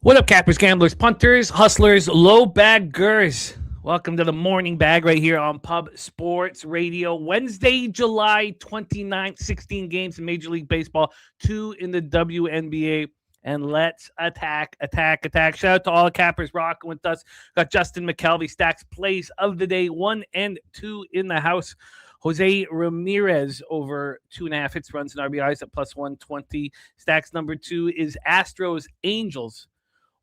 What up, cappers, gamblers, punters, hustlers, low baggers? Welcome to the morning bag right here on Pub Sports Radio. Wednesday, July 29th, 16 games in Major League Baseball, 2 in the WNBA. And let's attack. Shout out to all the cappers rocking with us. Got Justin McKelvey, Stacks Plays of the Day, 1 and 2 in the house. Jose Ramirez over 2.5 hits, runs, and RBIs at plus 120. Stacks number 2 is Astros Angels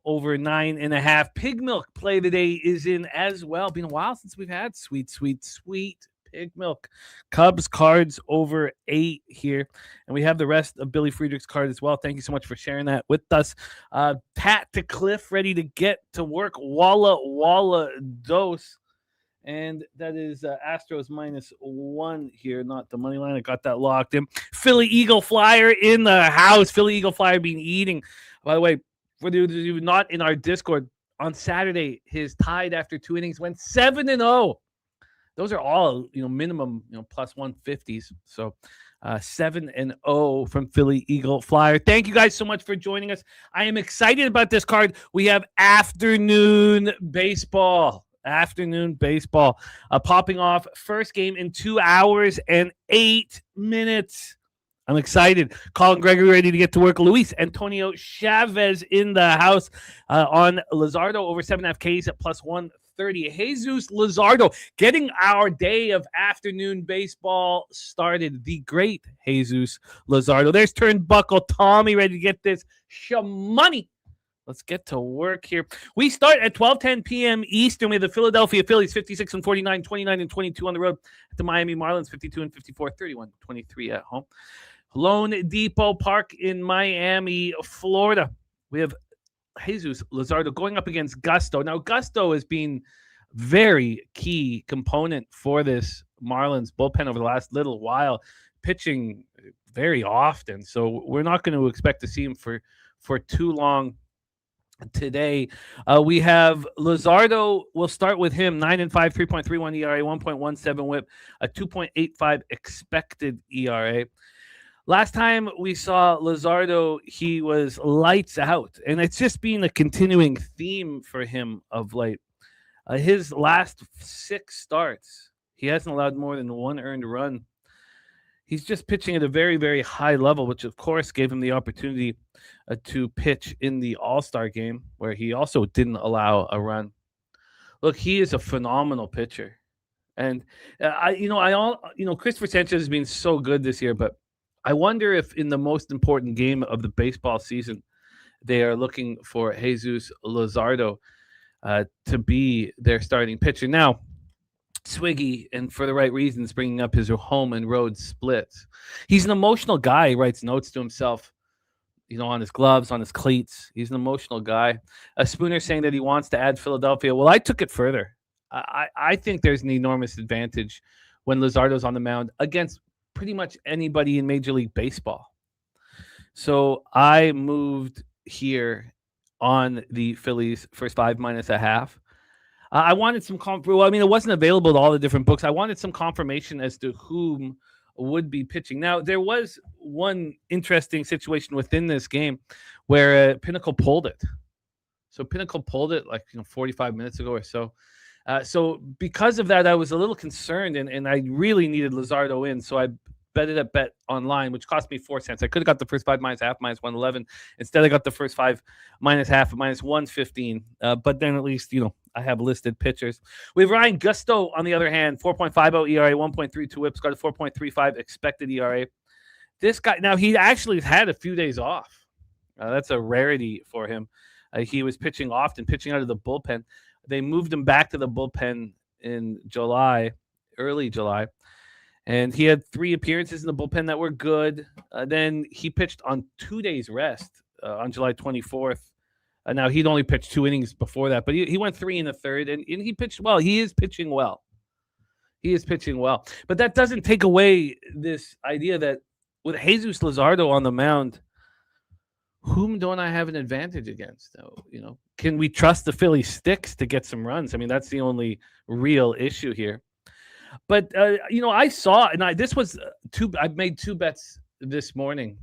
over 9.5. Pig milk play today is in as well. Been a while since we've had sweet pig milk. Cubs Cards over 8 here. And we have the rest of Billy Friedrich's card as well. Thank you so much for sharing that with us. Pat to Cliff ready to get to work. Walla dose. And that is Astros -1 here, not the money line. I got that locked in. Philly Eagle Flyer in the house. Philly Eagle Flyer being eating. By the way, for those of you not in our Discord, on Saturday, his tied after 2 innings went 7-0. Those are all, minimum, plus 150s. So 7-0 from Philly Eagle Flyer. Thank you guys so much for joining us. I am excited about this card. We have afternoon baseball. Popping off. First game in 2 hours and 8 minutes. I'm excited. Colin Gregory ready to get to work. Luis Antonio Chavez in the house on Luzardo over 7.5 Ks at plus 130. Jesus Luzardo getting our day of afternoon baseball started. The great Jesus Luzardo. There's Turnbuckle Tommy ready to get this money. Let's get to work here. We start at 12:10 p.m. Eastern. We have the Philadelphia Phillies 56-49, 29-22 on the road. At the Miami Marlins 52-54, 31-23 at home. Lone Depot Park in Miami, Florida. We have Jesus Luzardo going up against Gusto. Now, Gusto has been very key component for this Marlins bullpen over the last little while, pitching very often. So we're not going to expect to see him for too long today. We have Luzardo. We'll start with him. 9-5, 3.31 ERA, 1.17 WHIP, a 2.85 expected ERA. Last time we saw Luzardo, he was lights out, and it's just been a continuing theme for him of late. His last 6 starts, he hasn't allowed more than 1 earned run. He's just pitching at a very, very high level, which, of course, gave him the opportunity to pitch in the All-Star game, where he also didn't allow a run. Look, he is a phenomenal pitcher. And, Christopher Sanchez has been so good this year, but I wonder if in the most important game of the baseball season, they are looking for Jesus Luzardo to be their starting pitcher. Now, Swiggy, and for the right reasons, bringing up his home and road splits. He's an emotional guy. He writes notes to himself, on his gloves, on his cleats. He's an emotional guy. Spooner saying that he wants to add Philadelphia. Well, I took it further. I think there's an enormous advantage when Luzardo's on the mound against pretty much anybody in Major League Baseball. So I moved here on the Phillies first 5 -0.5. I wanted some it wasn't available to all the different books. I wanted some confirmation as to whom would be pitching. Now, there was one interesting situation within this game where Pinnacle pulled it. So Pinnacle pulled it 45 minutes ago or so. So because of that, I was a little concerned, and I really needed Luzardo in. So I betted at Bet Online, which cost me 4 cents. I could have got the first 5 -0.5 -111. Instead, I got the first 5 -0.5 at -115. But then at least, I have listed pitchers. We have Ryan Gusto, on the other hand, 4.50 ERA, 1.32 WHIPs, got a 4.35 expected ERA. This guy, now he actually had a few days off. That's a rarity for him. He was pitching often, pitching out of the bullpen. They moved him back to the bullpen in early July. And he had 3 appearances in the bullpen that were good. Then he pitched on 2 days rest on July 24th. Now, he'd only pitched 2 innings before that, but he went 3 1/3, and he pitched well. He is pitching well. But that doesn't take away this idea that with Jesus Luzardo on the mound, whom don't I have an advantage against? Can we trust the Philly sticks to get some runs? I mean, that's the only real issue here. But, I saw, and I made 2 bets this morning,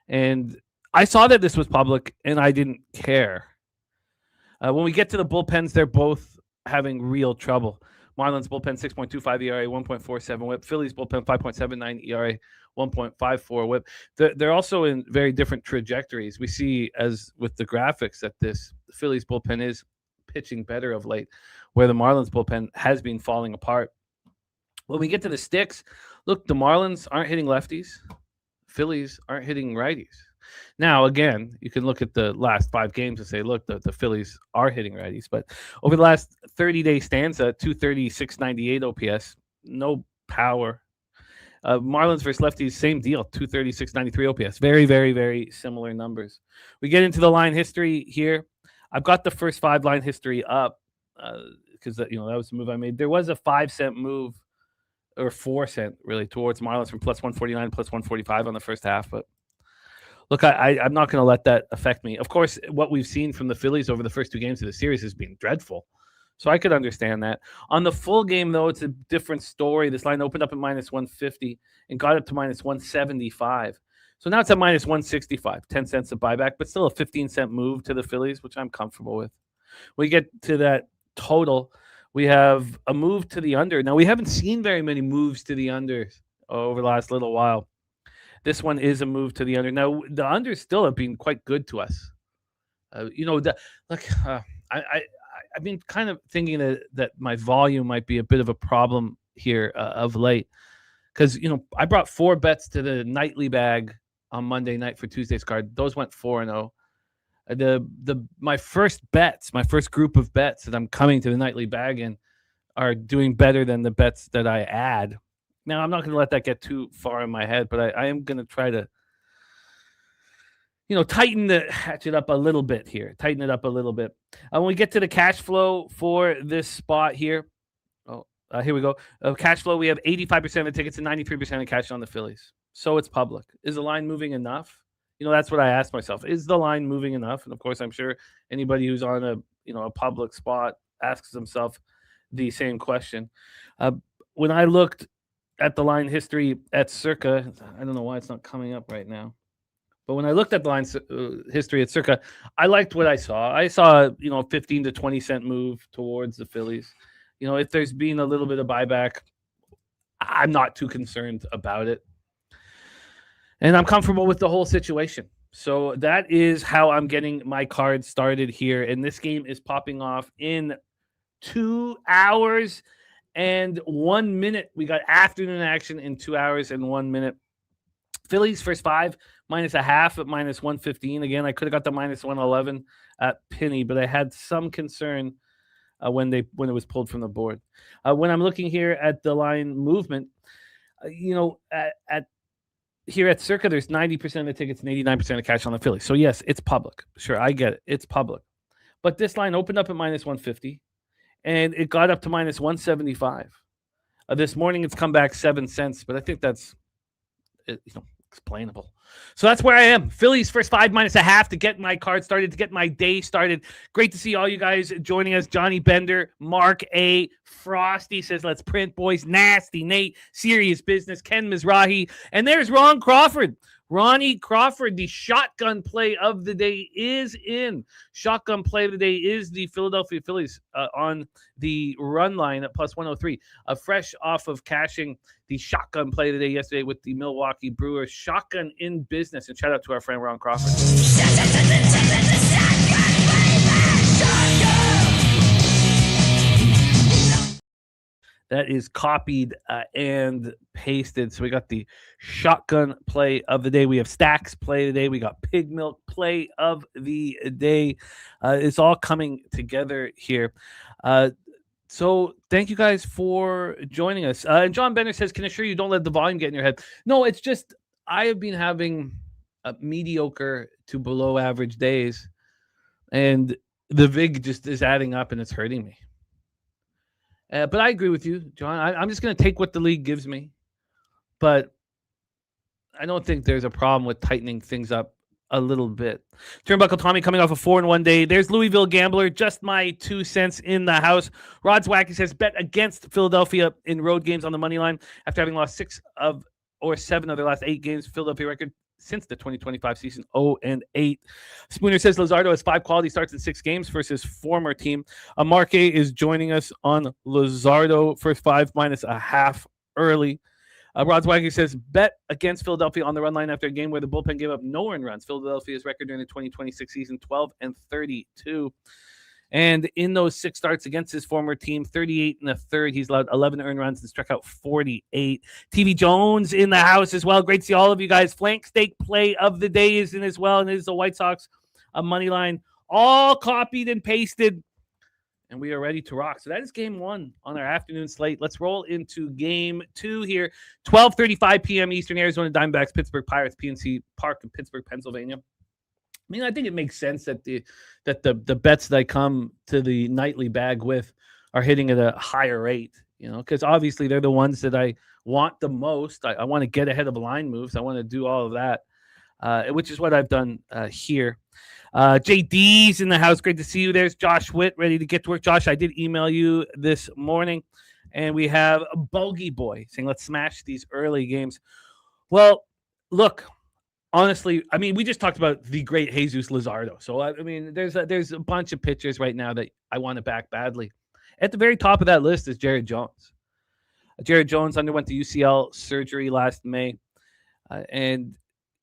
and I saw that this was public, and I didn't care. When we get to the bullpens, they're both having real trouble. Marlins bullpen 6.25 ERA, 1.47 WHIP. Phillies bullpen 5.79 ERA, 1.54 WHIP. They're also in very different trajectories. We see, as with the graphics, that the Phillies bullpen is pitching better of late, where the Marlins bullpen has been falling apart. When we get to the sticks, look, the Marlins aren't hitting lefties. Phillies aren't hitting righties. Now, again, you can look at the last 5 games and say, look, the Phillies are hitting righties. But over the last 30-day stanza, 230, 698 OPS, no power. Marlins versus lefties, same deal, 230, 693 OPS. Very, very, very similar numbers. We get into the line history here. I've got the first 5 line history up because that was the move I made. There was a 5-cent move, or 4-cent really, towards Marlins from plus 149 to plus 145 on the first half. But look, I'm not going to let that affect me. Of course, what we've seen from the Phillies over the first 2 games of the series has been dreadful. So I could understand that. On the full game, though, it's a different story. This line opened up at minus 150 and got up to minus 175. So now it's at minus 165, 10 cents a buyback, but still a 15-cent move to the Phillies, which I'm comfortable with. We get to that total. We have a move to the under. Now, we haven't seen very many moves to the under over the last little while. This one is a move to the under. Now, the unders still have been quite good to us. I've been kind of thinking that my volume might be a bit of a problem here of late, because I brought 4 bets to the nightly bag on Monday night for Tuesday's card. Those went 4-0. My first group of bets that I'm coming to the nightly bag in are doing better than the bets that I add. Now, I'm not going to let that get too far in my head, but I am going to try to tighten the hatchet up a little bit here. Tighten it up a little bit. When we get to the cash flow for this spot here, here we go. Cash flow, we have 85% of the tickets and 93% of cash on the Phillies. So it's public. Is the line moving enough? That's what I asked myself. Is the line moving enough? And of course, I'm sure anybody who's on a public spot asks themselves the same question. When I looked at the line history at Circa, I don't know why it's not coming up right now. But when I looked at the line history at Circa, I liked what I saw. I saw, 15 to 20 cent move towards the Phillies. If there's been a little bit of buyback, I'm not too concerned about it. And I'm comfortable with the whole situation. So that is how I'm getting my card started here. And this game is popping off in 2 hours and 1 minute. We got afternoon action in 2 hours and 1 minute. Phillies first 5 minus a half at minus 115. Again, I could have got the minus 111 at penny, but I had some concern when it was pulled from the board. When I'm looking here at the line movement, here at Circa, there's 90% of the tickets and 89% of cash on the Phillies. So yes, it's public. Sure, I get it. It's public. But this line opened up at minus 150, and it got up to minus 175. This morning, it's come back 7 cents, but I think that's explainable. So that's where I am. Phillies first 5 minus a half to get my card started, to get my day started. Great to see all you guys joining us. Johnny Bender, Mark A. Frosty says, let's print, boys. Nasty Nate, Serious Business, Ken Mizrahi. And there's Ron Crawford. Ronnie Crawford, the shotgun play of the day is in. Shotgun play of the day is the Philadelphia Phillies on the run line at plus 103. Fresh off of cashing the shotgun play of the day yesterday with the Milwaukee Brewers. Shotgun in business. And shout out to our friend Ron Crawford. That is copied and pasted. So we got the shotgun play of the day. We have Stacks play of the day. We got Pig Milk play of the day. It's all coming together here. So thank you guys for joining us. And John Bender says, can I assure you don't let the volume get in your head? No, it's just I have been having mediocre to below average days. And the VIG just is adding up and it's hurting me. But I agree with you, John. I'm just going to take what the league gives me. But I don't think there's a problem with tightening things up a little bit. Turnbuckle Tommy coming off a 4-1 day. There's Louisville Gambler. Just my 2 cents in the house. Rod's Wacky says, bet against Philadelphia in road games on the money line after having lost 6 of or 7 of their last 8 games. Philadelphia record since the 2025 season, 0-8. Spooner says Luzardo has 5 quality starts in 6 games for his former team. Marque is joining us on Luzardo, first 5 minus a half early. Rod Swagger says, bet against Philadelphia on the run line after a game where the bullpen gave up no earned runs. Philadelphia's record during the 2026 season, 12-32. And in those 6 starts against his former team, 38 and a third, he's allowed 11 earned runs and struck out 48. TV Jones in the house as well. Great to see all of you guys. Flank steak play of the day is in as well, and it is the White Sox money line, all copied and pasted. And we are ready to rock. So that is game 1 on our afternoon slate. Let's roll into game 2 here. 12:35 p.m. Eastern, Arizona Diamondbacks, Pittsburgh Pirates, PNC Park in Pittsburgh, Pennsylvania. I mean, I think it makes sense that the bets that I come to the nightly bag with are hitting at a higher rate, because obviously they're the ones that I want the most. I want to get ahead of line moves. I want to do all of that, which is what I've done here. JD's in the house. Great to see you. There's Josh Witt ready to get to work. Josh, I did email you this morning, and we have a Bogey Boy saying, let's smash these early games. Well, look, honestly, I mean, we just talked about the great Jesus Luzardo. So, I mean, there's a bunch of pitchers right now that I want to back badly. At the very top of that list is Jared Jones. Jared Jones underwent the UCL surgery last May, and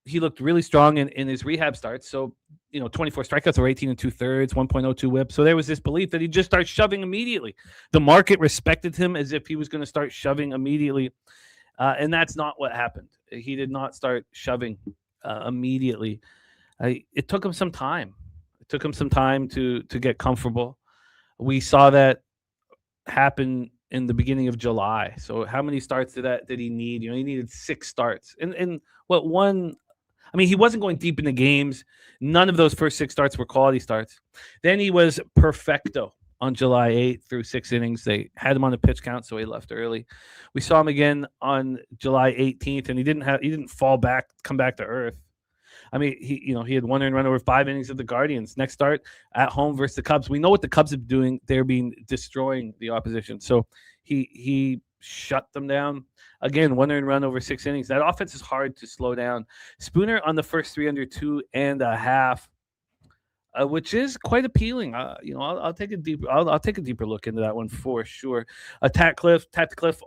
he looked really strong in his rehab starts. So, 24 strikeouts or 18 2/3, 1.02 whip. So there was this belief that he'd just start shoving immediately. The market respected him as if he was going to start shoving immediately. And that's not what happened. He did not start shoving immediately. It took him some time. It took him some time to get comfortable. We saw that happen in the beginning of July. So how many starts did he need? He needed 6 starts. And what one... I mean, he wasn't going deep into games. None of those first 6 starts were quality starts. Then he was perfecto on July 8th through 6 innings. They had him on the pitch count, so he left early. We saw him again on July 18th, and he didn't come back to earth. I mean, he had 1 earned run over 5 innings of the Guardians. Next start at home versus the Cubs. We know what the Cubs are doing. They're destroying the opposition. So he shut them down. Again, 1 earned run over 6 innings. That offense is hard to slow down. Spooner on the first 3 under 2.5, which is quite appealing. I'll take a deeper look into that one for sure. Tap Cliff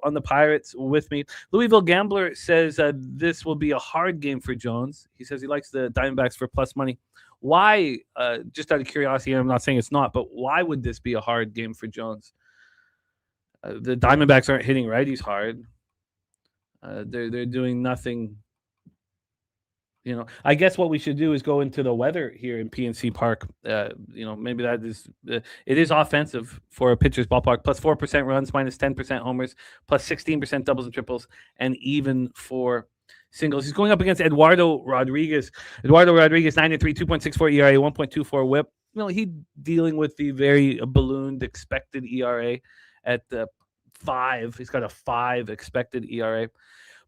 on the Pirates with me. Louisville Gambler says this will be a hard game for Jones. He says he likes the Diamondbacks for plus money. Why? Just out of curiosity, I'm not saying it's not, but why would this be a hard game for Jones? The Diamondbacks aren't hitting righties hard. They're doing nothing. I guess what we should do is go into the weather here in PNC Park. Maybe that is it is offensive for a pitcher's ballpark. Plus 4% runs, minus 10% homers, plus 16% doubles and triples, and even for singles. He's going up against Eduardo Rodriguez. 9-3, 2.64 ERA, 1.24 WHIP. He's dealing with the very ballooned expected ERA at the 5. He's got a 5 expected ERA.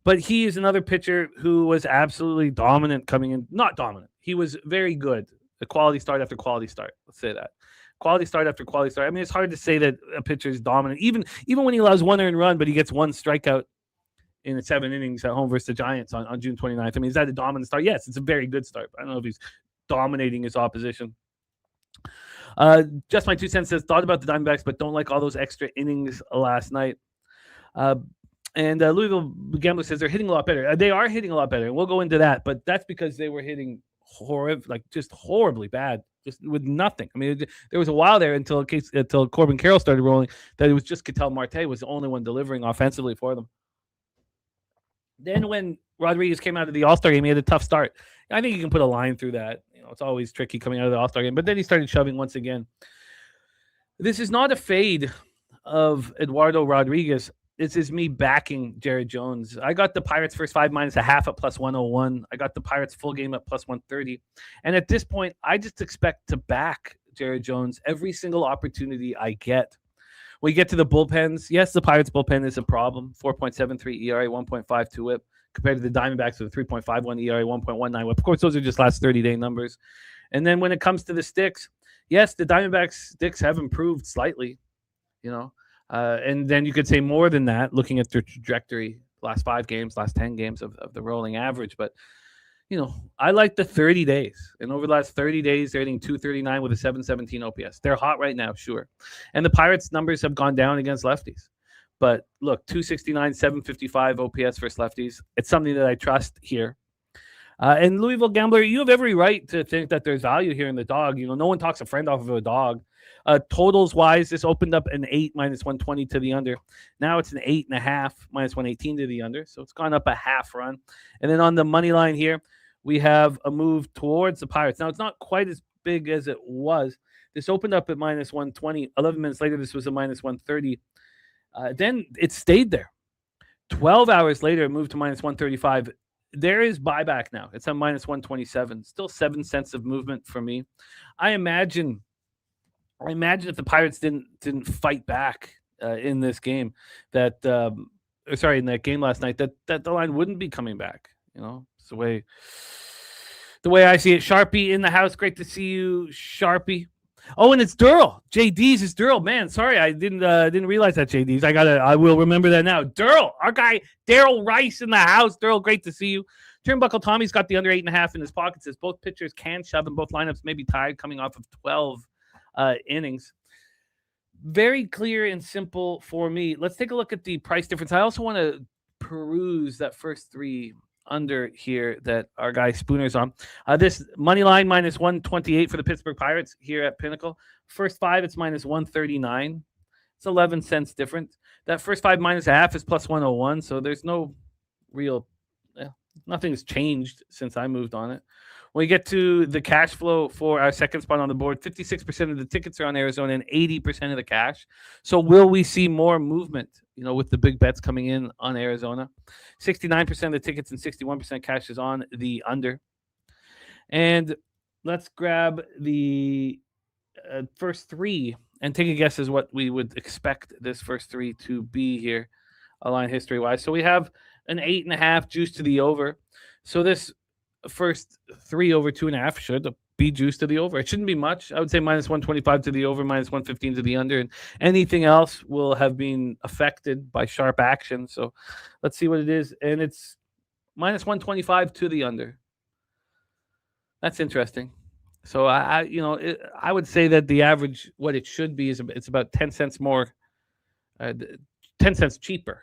But he is another pitcher who was absolutely dominant coming in. Not dominant. He was very good. A quality start after quality start. Let's say that. Quality start after quality start. I mean, it's hard to say that a pitcher is dominant. Even when he allows 1 earned run, but he gets 1 strikeout in the 7 innings at home versus the Giants on June 29th. I mean, is that a dominant start? Yes, it's a very good start. I don't know if he's dominating his opposition. Just my 2 cents says, thought about the Diamondbacks, but don't like all those extra innings last night. And Louisville Gambler says they're hitting a lot better. They are hitting a lot better, and we'll go into that. But that's because they were hitting just horribly bad, just with nothing. I mean, there was a while there until Corbin Carroll started rolling that it was just Ketel Marte was the only one delivering offensively for them. Then when Rodriguez came out of the All-Star game, he had a tough start. I think you can put a line through that. It's always tricky coming out of the All-Star game. But then he started shoving once again. This is not a fade of Eduardo Rodriguez. This is me backing Jared Jones. I got the Pirates first 5 minus a half at plus 101. I got the Pirates full game at plus 130. And at this point, I just expect to back Jared Jones every single opportunity I get. We get to the bullpens. Yes, the Pirates bullpen is a problem. 4.73 ERA, 1.52 whip, compared to the Diamondbacks with a 3.51 ERA, 1.19 whip. Of course, those are just last 30-day numbers. And then when it comes to the sticks, yes, the Diamondbacks sticks have improved slightly, and then you could say more than that, looking at their trajectory, last 5 games, last 10 games of the rolling average. But, I like the 30 days. And over the last 30 days, they're hitting 239 with a 717 OPS. They're hot right now, sure. And the Pirates' numbers have gone down against lefties. But look, 269, 755 OPS versus lefties. It's something that I trust here. And Louisville Gambler, you have every right to think that there's value here in the dog. No one talks a friend off of a dog. Totals wise, this opened up an 8 minus 120 to the under. Now it's an 8.5 minus 118 to the under. So it's gone up a half run. And then on the money line here, we have a move towards the Pirates. Now it's not quite as big as it was. This opened up at minus 120. 11 minutes later, this was a minus 130. Then it stayed there. 12 hours later, it moved to minus 135. There is buyback now. It's on minus 127. Still 7 cents of movement for me. I imagine if the Pirates didn't fight back in this game, that in that game last night, that the line wouldn't be coming back. It's the way I see it. Sharpie in the house. Great to see you, Sharpie. Oh, and it's Durrell. JD's is Durrell. Man, sorry, I didn't realize that JD's. I will remember that now. Durrell, our guy, Daryl Rice in the house. Durrell, great to see you. Turnbuckle Tommy's got the under 8.5 in his pocket. Says both pitchers can shove, and both lineups may be tied coming off of 12 innings. Very clear and simple for me. Let's take a look at the price difference. I also want to peruse that first 3 under here that our guy Spooner's on. This money line minus 128 for the Pittsburgh Pirates here at Pinnacle. First 5, it's minus 139. It's 11 cents different. That first 5 minus a half is plus 101. So there's no real, nothing's changed since I moved on it. When we get to the cash flow for our second spot on the board, 56% of the tickets are on Arizona and 80% of the cash. So will we see more movement, with the big bets coming in on Arizona? 69% of the tickets and 61% cash is on the under. And let's grab the first 3 and take a guess as what we would expect this first 3 to be here, line history-wise. So we have an 8.5 juice to the over. So this first 3 over 2.5 should be juiced to the over. It shouldn't be much. I would say minus 125 to the over, minus 115 to the under, and anything else will have been affected by sharp action. So let's see what it is. And it's minus 125 to the under. That's interesting. So I would say that the average, what it should be, is it's about 10 cents more, 10 cents cheaper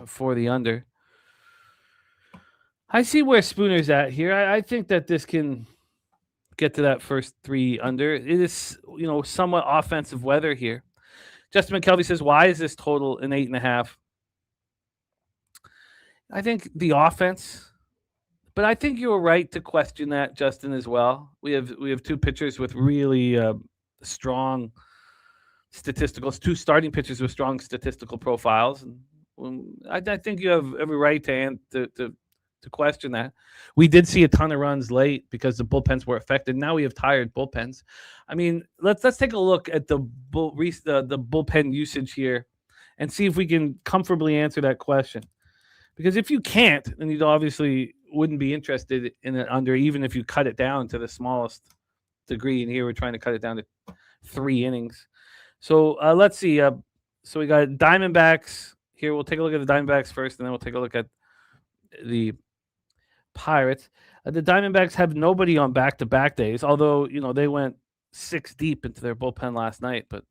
for the under. I see where Spooner's at here. I think that this can get to that first 3 under. It is, somewhat offensive weather here. Justin McKelvey says, why is this total an 8.5? I think the offense, but I think you're right to question that, Justin, as well. We have 2 pitchers with really strong statisticals, 2 starting pitchers with strong statistical profiles. And I think you have every right to question that. We did see a ton of runs late because the bullpens were affected. Now we have tired bullpens. I mean, let's take a look at the bullpen usage here and see if we can comfortably answer that question. Because if you can't, then you obviously wouldn't be interested in it under, even if you cut it down to the smallest degree. And here we're trying to cut it down to 3 innings. So let's see. So we got Diamondbacks here. We'll take a look at the Diamondbacks first, and then we'll take a look at the Pirates. The Diamondbacks have nobody on back-to-back days, although, they went 6 deep into their bullpen last night, but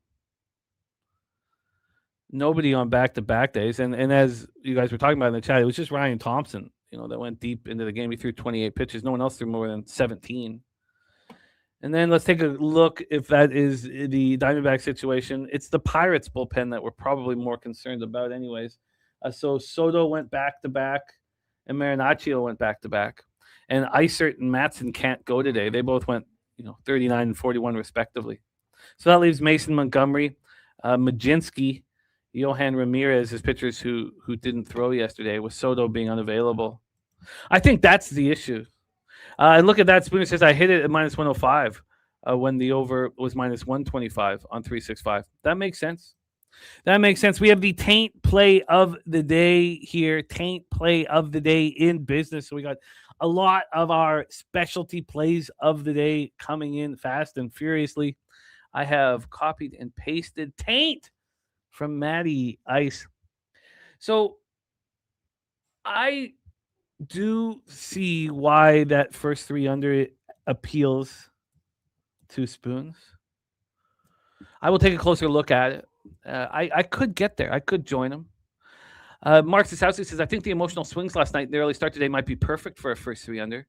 nobody on back-to-back days. And as you guys were talking about in the chat, it was just Ryan Thompson, that went deep into the game. He threw 28 pitches. No one else threw more than 17. And then let's take a look if that is the Diamondback situation. It's the Pirates bullpen that we're probably more concerned about anyways. So Soto went back-to-back, and Marinaccio went back-to-back. And Eisert and Matson can't go today. They both went, 39 and 41 respectively. So that leaves Mason Montgomery, Majinski, Johan Ramirez as pitchers who didn't throw yesterday, with Soto being unavailable. I think that's the issue. And look at that. Spooner says, I hit it at minus 105 when the over was minus 125 on 365. That makes sense. We have the taint play of the day here. Taint play of the day in business. So we got a lot of our specialty plays of the day coming in fast and furiously. I have copied and pasted taint from Matty Ice. So I do see why that first 3 under appeals to Spoons. I will take a closer look at it. I could get there. I could join him. Mark Sasowski says, I think the emotional swings last night in the early start today might be perfect for a first 3 under.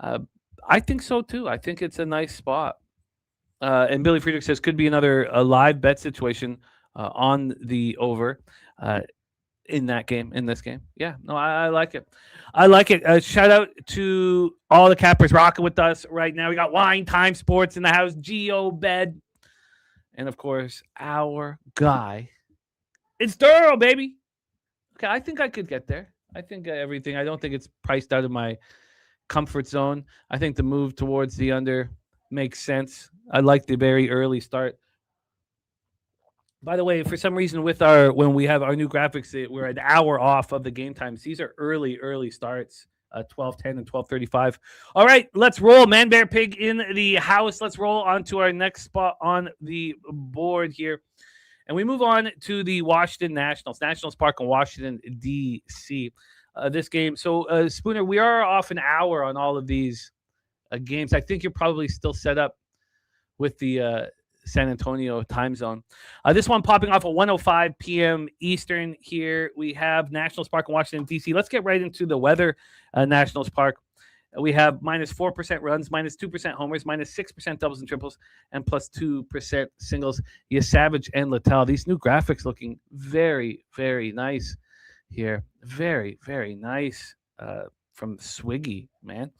I think so too. I think it's a nice spot. And Billy Friedrich says, could be another live bet situation on the over in this game. Yeah, no, I like it. I like it. Shout out to all the cappers rocking with us right now. We got Wine Time Sports in the house, Geo Bed, and of course, our guy. It's Duro, baby. Okay, I think I could get there. I think everything. I don't think it's priced out of my comfort zone. I think the move towards the under makes sense. I like the very early start. By the way, for some reason, when we have our new graphics, we're an hour off of the game times. These are early starts, 12:10 and 12:35. All right, let's roll. Man, Bear, Pig in the house. Let's roll on to our next spot on the board here. And we move on to the Washington Nationals Park in Washington, D.C. This game. So, Spooner, we are off an hour on all of these games. I think you're probably still set up with the San Antonio time zone. This one popping off at 1:05 p.m. Eastern here. We have Nationals Park in Washington, D.C. Let's get right into the weather. Nationals Park. We have minus 4% runs, minus 2% homers, minus 6% doubles and triples, and plus 2% singles. Savage and Littell. These new graphics looking very, very nice here. Very, very nice from Swiggy, man.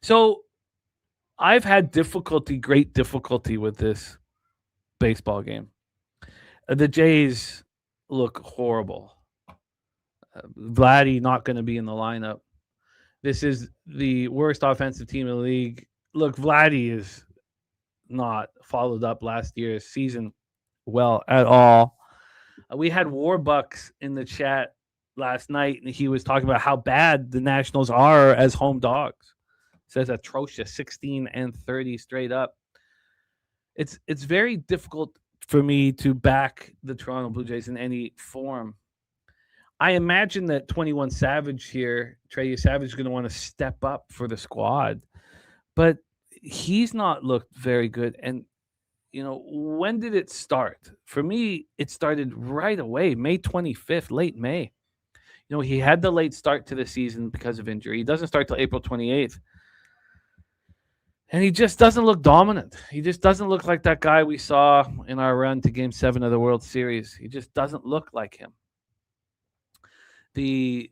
So I've had great difficulty with this baseball game. The Jays look horrible. Vladdy not going to be in the lineup. This is the worst offensive team in the league. Look, Vladdy is not followed up last year's season well at all. We had Warbucks in the chat last night, and he was talking about how bad the Nationals are as home dogs. Says atrocious, 16-30 straight up. It's very difficult for me to back the Toronto Blue Jays in any form. I imagine that 21 Savage here, Trey Savage, is going to want to step up for the squad, but he's not looked very good. And, when did it start? For me, it started right away, May 25th, late May. He had the late start to the season because of injury. He doesn't start till April 28th. And he just doesn't look dominant. He just doesn't look like that guy we saw in our run to Game 7 of the World Series. He just doesn't look like him. The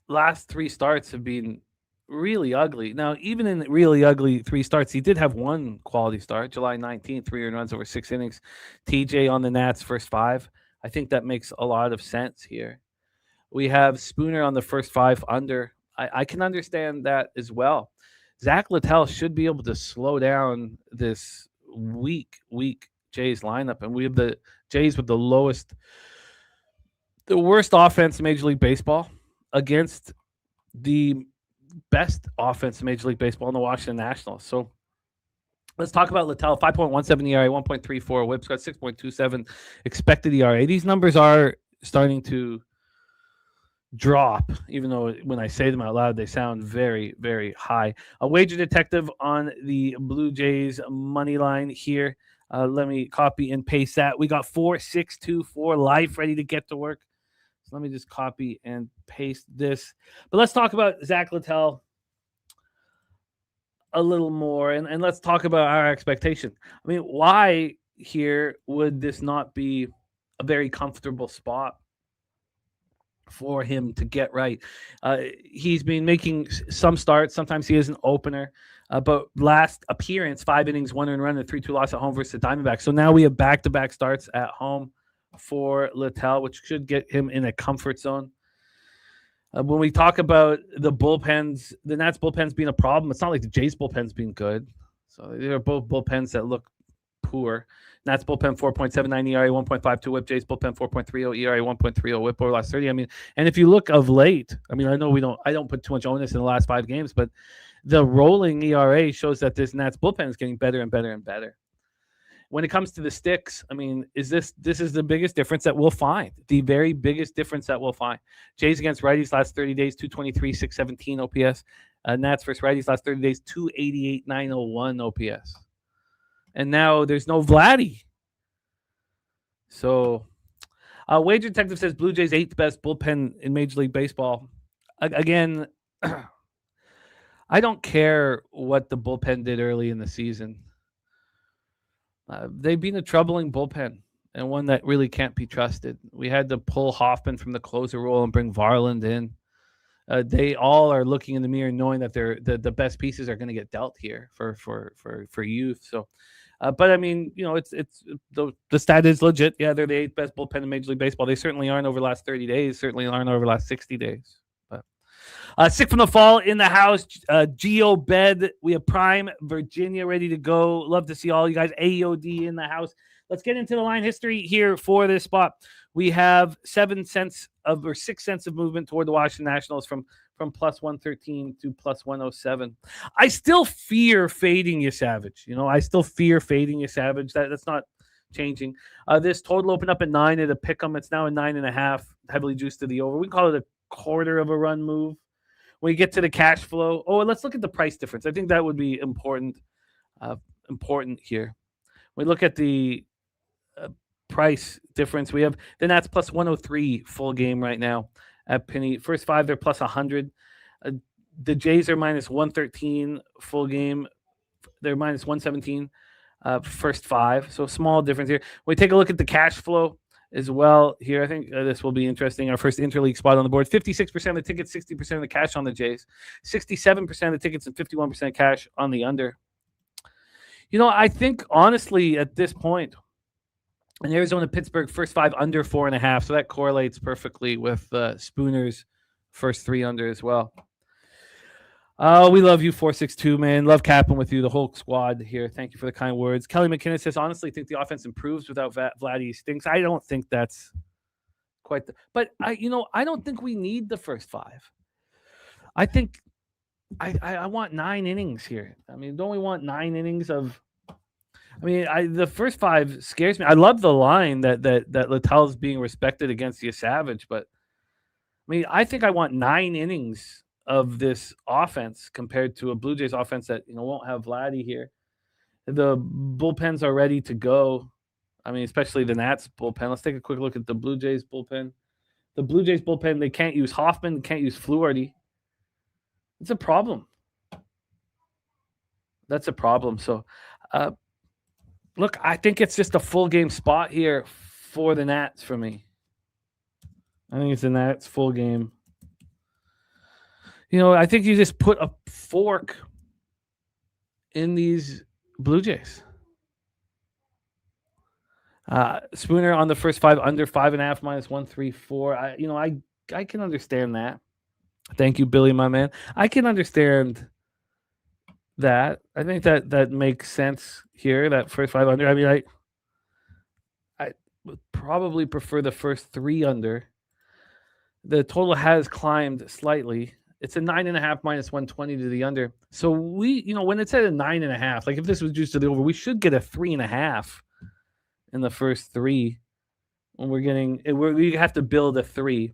last 3 starts have been really ugly. Now, even in really ugly 3 starts, he did have one quality start, July 19th, 3 earned runs over 6 innings. TJ on the Nats first 5. I think that makes a lot of sense here. We have Spooner on the first 5 under. I can understand that as well. Zach Littell should be able to slow down this weak Jays lineup. And we have the Jays with the worst offense in Major League Baseball against the best offense in Major League Baseball in the Washington Nationals. So let's talk about Littell. 5.17 ERA, 1.34 whip, got 6.27 expected ERA. These numbers are starting to drop, even though when I say them out loud, they sound very, very high. A wager detective on the Blue Jays money line here. Let me copy and paste that. We got 4-6-2-4 life ready to get to work. So let me just copy and paste this. But let's talk about Zach Littell a little more, and let's talk about our expectation. I mean, why here would this not be a very comfortable spot for him to get right? He's been making some starts. Sometimes he is an opener. But last appearance, 5 innings, 1 earned run, and 3-2 loss at home versus the Diamondbacks. So now we have back-to-back starts at home for Littell, which should get him in a comfort zone. When we talk about the bullpens, the Nats bullpens being a problem, it's not like the Jays bullpen's being good. So they are both bullpens that look poor. Nats bullpen 4.79 ERA, 1.52 whip. Jays bullpen 4.30 ERA, 1.30 whip over last 30. I mean, and if you look of late, I mean, I know I don't put too much onus in the last 5 games, but the rolling ERA shows that this Nats bullpen is getting better and better and better. when it comes to the sticks, I mean, this is the biggest difference that we'll find. The very biggest difference that we'll find. Jays against righties last 30 days, 223, 617 OPS. Nats versus righties last 30 days, 288, 901 OPS. And now there's no Vladdy. So, Wager Detective says Blue Jays 8th best bullpen in Major League Baseball. Again, I don't care what the bullpen did early in the season. They've been a troubling bullpen and one that really can't be trusted. We had to pull Hoffman from the closer role and bring Varland in. They all are looking in the mirror knowing that the best pieces are going to get dealt here for youth. So, but I mean, it's the stat is legit. Yeah, they're the 8th best bullpen in Major League Baseball. They certainly aren't over the last 30 days. Certainly aren't over the last 60 days. Sick from the fall in the house. Geo Bed. We have Prime Virginia ready to go. Love to see all you guys. AOD in the house. Let's get into the line history here for this spot. We have 6 cents of movement toward the Washington Nationals from plus 113 to plus 107. I still fear fading you, Savage. I still fear fading you, Savage. That's not changing. This total opened up at 9 at a pick'em. It's now a 9.5, heavily juiced to the over. We call it a quarter of a run move. When you get to the cash flow, let's look at the price difference. I think that would be important here. We look at the price difference. We have the Nats plus 103 full game right now at Penny. First 5, they're plus 100. The Jays are minus 113 full game. They're minus 117 first 5. So small difference here. We take a look at the cash flow as well here. I think this will be interesting. Our first interleague spot on the board. 56% of the tickets, 60% of the cash on the Jays. 67% of the tickets and 51% cash on the under. I think, honestly, at this point, in Arizona, Pittsburgh, first 5 under 4.5. So that correlates perfectly with Spooner's first 3 under as well. We love you, 462, man. Love capping with you, the whole squad here. Thank you for the kind words. Kelly McKinnon says, honestly, think the offense improves without Vladdy stinks. I don't think that's quite but I don't think we need the first 5. I think I want 9 innings here. I mean, don't we want 9 innings of? I mean, the first 5 scares me. I love the line that Littell's being respected against the Savage, but I mean, I think I want 9 innings of this offense compared to a Blue Jays offense that won't have Vladdy here. The bullpens are ready to go. I mean, especially the Nats bullpen. Let's take a quick look at the Blue Jays bullpen. The Blue Jays bullpen, they can't use Hoffman, can't use Fluharty. It's a problem. That's a problem. So, look, I think it's just a full game spot here for the Nats for me. I think it's the Nats full game. I think you just put a fork in these Blue Jays. Spooner on the first 5 under 5.5 minus 134. I can understand that. Thank you, Billy, my man. I can understand that. I think that makes sense here. That first 5 under. I mean, I would probably prefer the first 3 under. The total has climbed slightly. It's a 9.5 minus 120 to the under. So when it's at a 9.5, like if this was juiced to the over, we should get a 3.5 in the first 3. When we have to build a 3.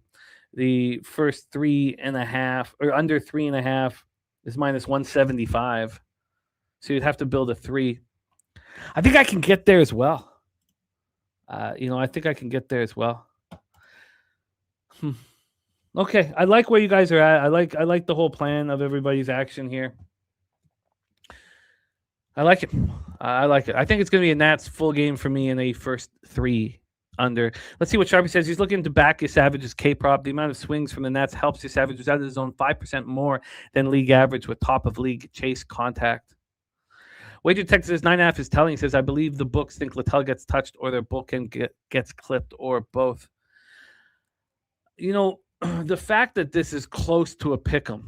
The first 3.5 or under 3.5 is minus 175. So you'd have to build a 3. I think I can get there as well. I think I can get there as well. Okay, I like where you guys are at. I like the whole plan of everybody's action here. I like it. I think it's going to be a Nats full game for me in a first 3 under. Let's see what Sharpie says. He's looking to back his Savage's K-prop. The amount of swings from the Nats helps his Savage, who's out of the zone 5% more than league average with top of league chase contact. Wager Texas says 9.5 is telling. He says, I believe the books think Littell gets touched or their bullpen gets clipped or both. The fact that this is close to a pick'em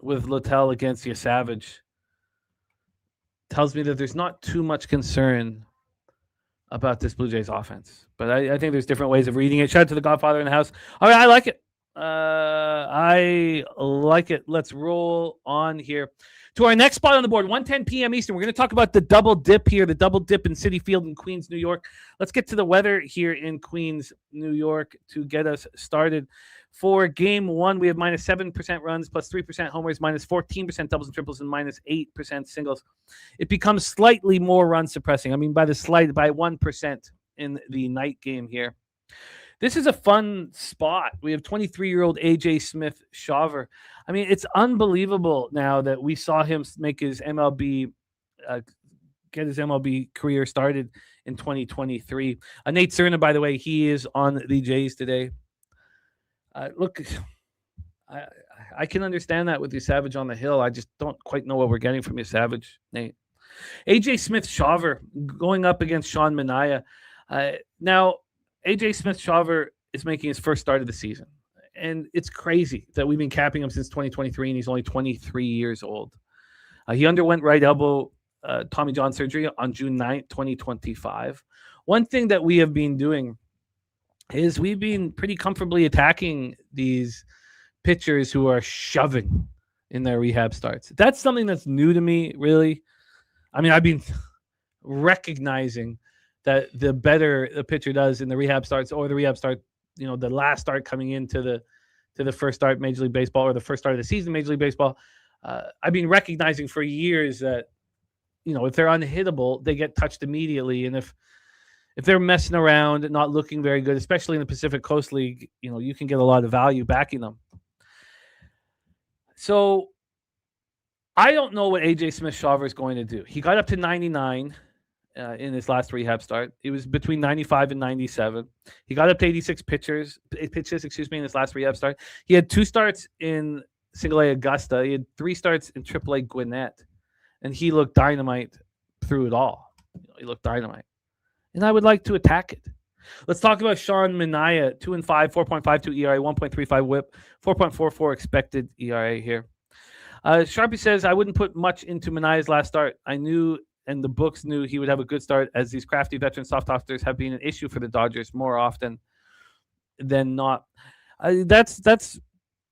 with Littell against your Savage tells me that there's not too much concern about this Blue Jays offense. But I think there's different ways of reading it. Shout out to the Godfather in the house. All right, I like it. I like it. Let's roll on here. To our next spot on the board, 1:10 p.m. Eastern. We're going to talk about the double dip here, the double dip in Citi Field in Queens, New York. Let's get to the weather here in Queens, New York to get us started. For game one, we have minus 7% runs, plus 3% homers, minus 14% doubles and triples, and minus 8% singles. It becomes slightly more run suppressing. I mean, by 1% in the night game here. This is a fun spot. We have 23-year-old A.J. Smith-Shawver. I mean, it's unbelievable now that we saw him make his MLB, get his MLB career started in 2023. Nate Cerna, by the way, he is on the Jays today. Look, I can understand that with you, Savage on the Hill. I just don't quite know what we're getting from you, Savage, Nate. A.J. Smith-Shawver going up against Sean Manaea. Now, A.J. Smith-Shawver is making his first start of the season. And it's crazy that we've been capping him since 2023, and he's only 23 years old. He underwent right elbow Tommy John surgery on June 9th, 2025. One thing that we have been doing is we've been pretty comfortably attacking these pitchers who are shoving in their rehab starts. That's something that's new to me, really. I mean, I've been recognizing that the better the pitcher does in the rehab starts, or the rehab start, the last start coming into the first start Major League Baseball, or the first start of the season Major League Baseball, I've been recognizing for years that, if they're unhittable, they get touched immediately. And if they're messing around and not looking very good, especially in the Pacific Coast League, you can get a lot of value backing them. So I don't know what A.J. Smith-Shawver is going to do. He got up to 99 in his last rehab start. It was between 95 and 97. He got up to 86 pitches, in his last rehab start. He had 2 starts in Single-A Augusta. He had 3 starts in Triple-A Gwinnett. And he looked dynamite through it all. He looked dynamite. And I would like to attack it. Let's talk about Sean Manaea, 2-5, 4.52 ERA, 1.35 WHIP, 4.44 expected ERA here. Sharpie says, I wouldn't put much into Manaea's last start. I knew, and the books knew, he would have a good start, as these crafty veteran soft tossers have been an issue for the Dodgers more often than not. That's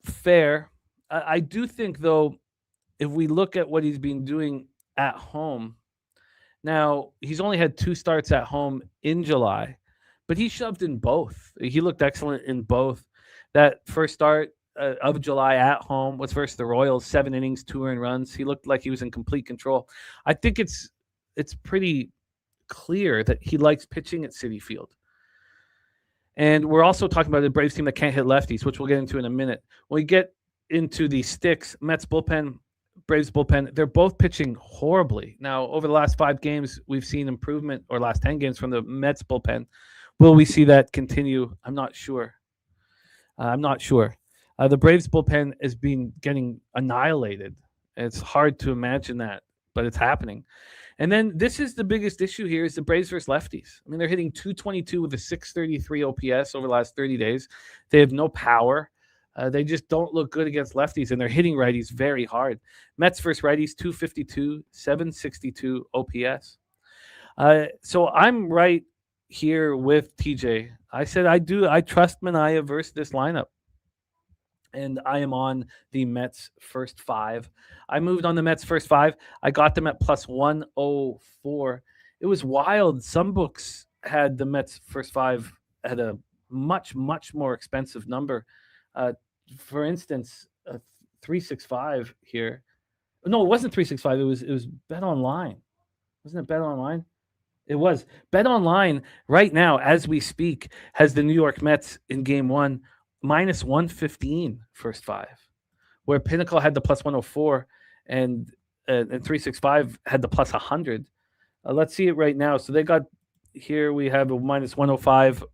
fair. I do think, though, if we look at what he's been doing at home, now he's only had 2 starts at home in July, but he shoved in both. He looked excellent in both. That first start of July at home was versus the Royals, 7 innings, 2 earned runs. He looked like he was in complete control. I think it's pretty clear that he likes pitching at Citi Field. And we're also talking about the Braves team that can't hit lefties, which we'll get into in a minute. When we get into the sticks, Mets bullpen, Braves bullpen, they're both pitching horribly. Now, over the last 5 games, we've seen improvement, or last 10 games from the Mets bullpen. Will we see that continue? I'm not sure. The Braves bullpen is being getting annihilated. It's hard to imagine that, but it's happening. And then this is the biggest issue here, is the Braves versus lefties. I mean, they're hitting .222 with a .633 OPS over the last 30 days. They have no power. They just don't look good against lefties, and they're hitting righties very hard. Mets versus righties, .252, .762 OPS. So I'm right here with TJ. I said I trust Manaea versus this lineup. And I am on the Mets first 5. I moved on the Mets first 5. I got them at plus 104. It was wild. Some books had the Mets first 5 at a much, much more expensive number. For instance, 365 here. No, it wasn't 365. It was Bet Online. Wasn't it Bet Online? It was. Bet Online right now, as we speak, has the New York Mets in game 1 minus 115 first 5, where Pinnacle had the plus 104 and 365 had the plus 100. Let's see it right now. So they got here. We have a minus 105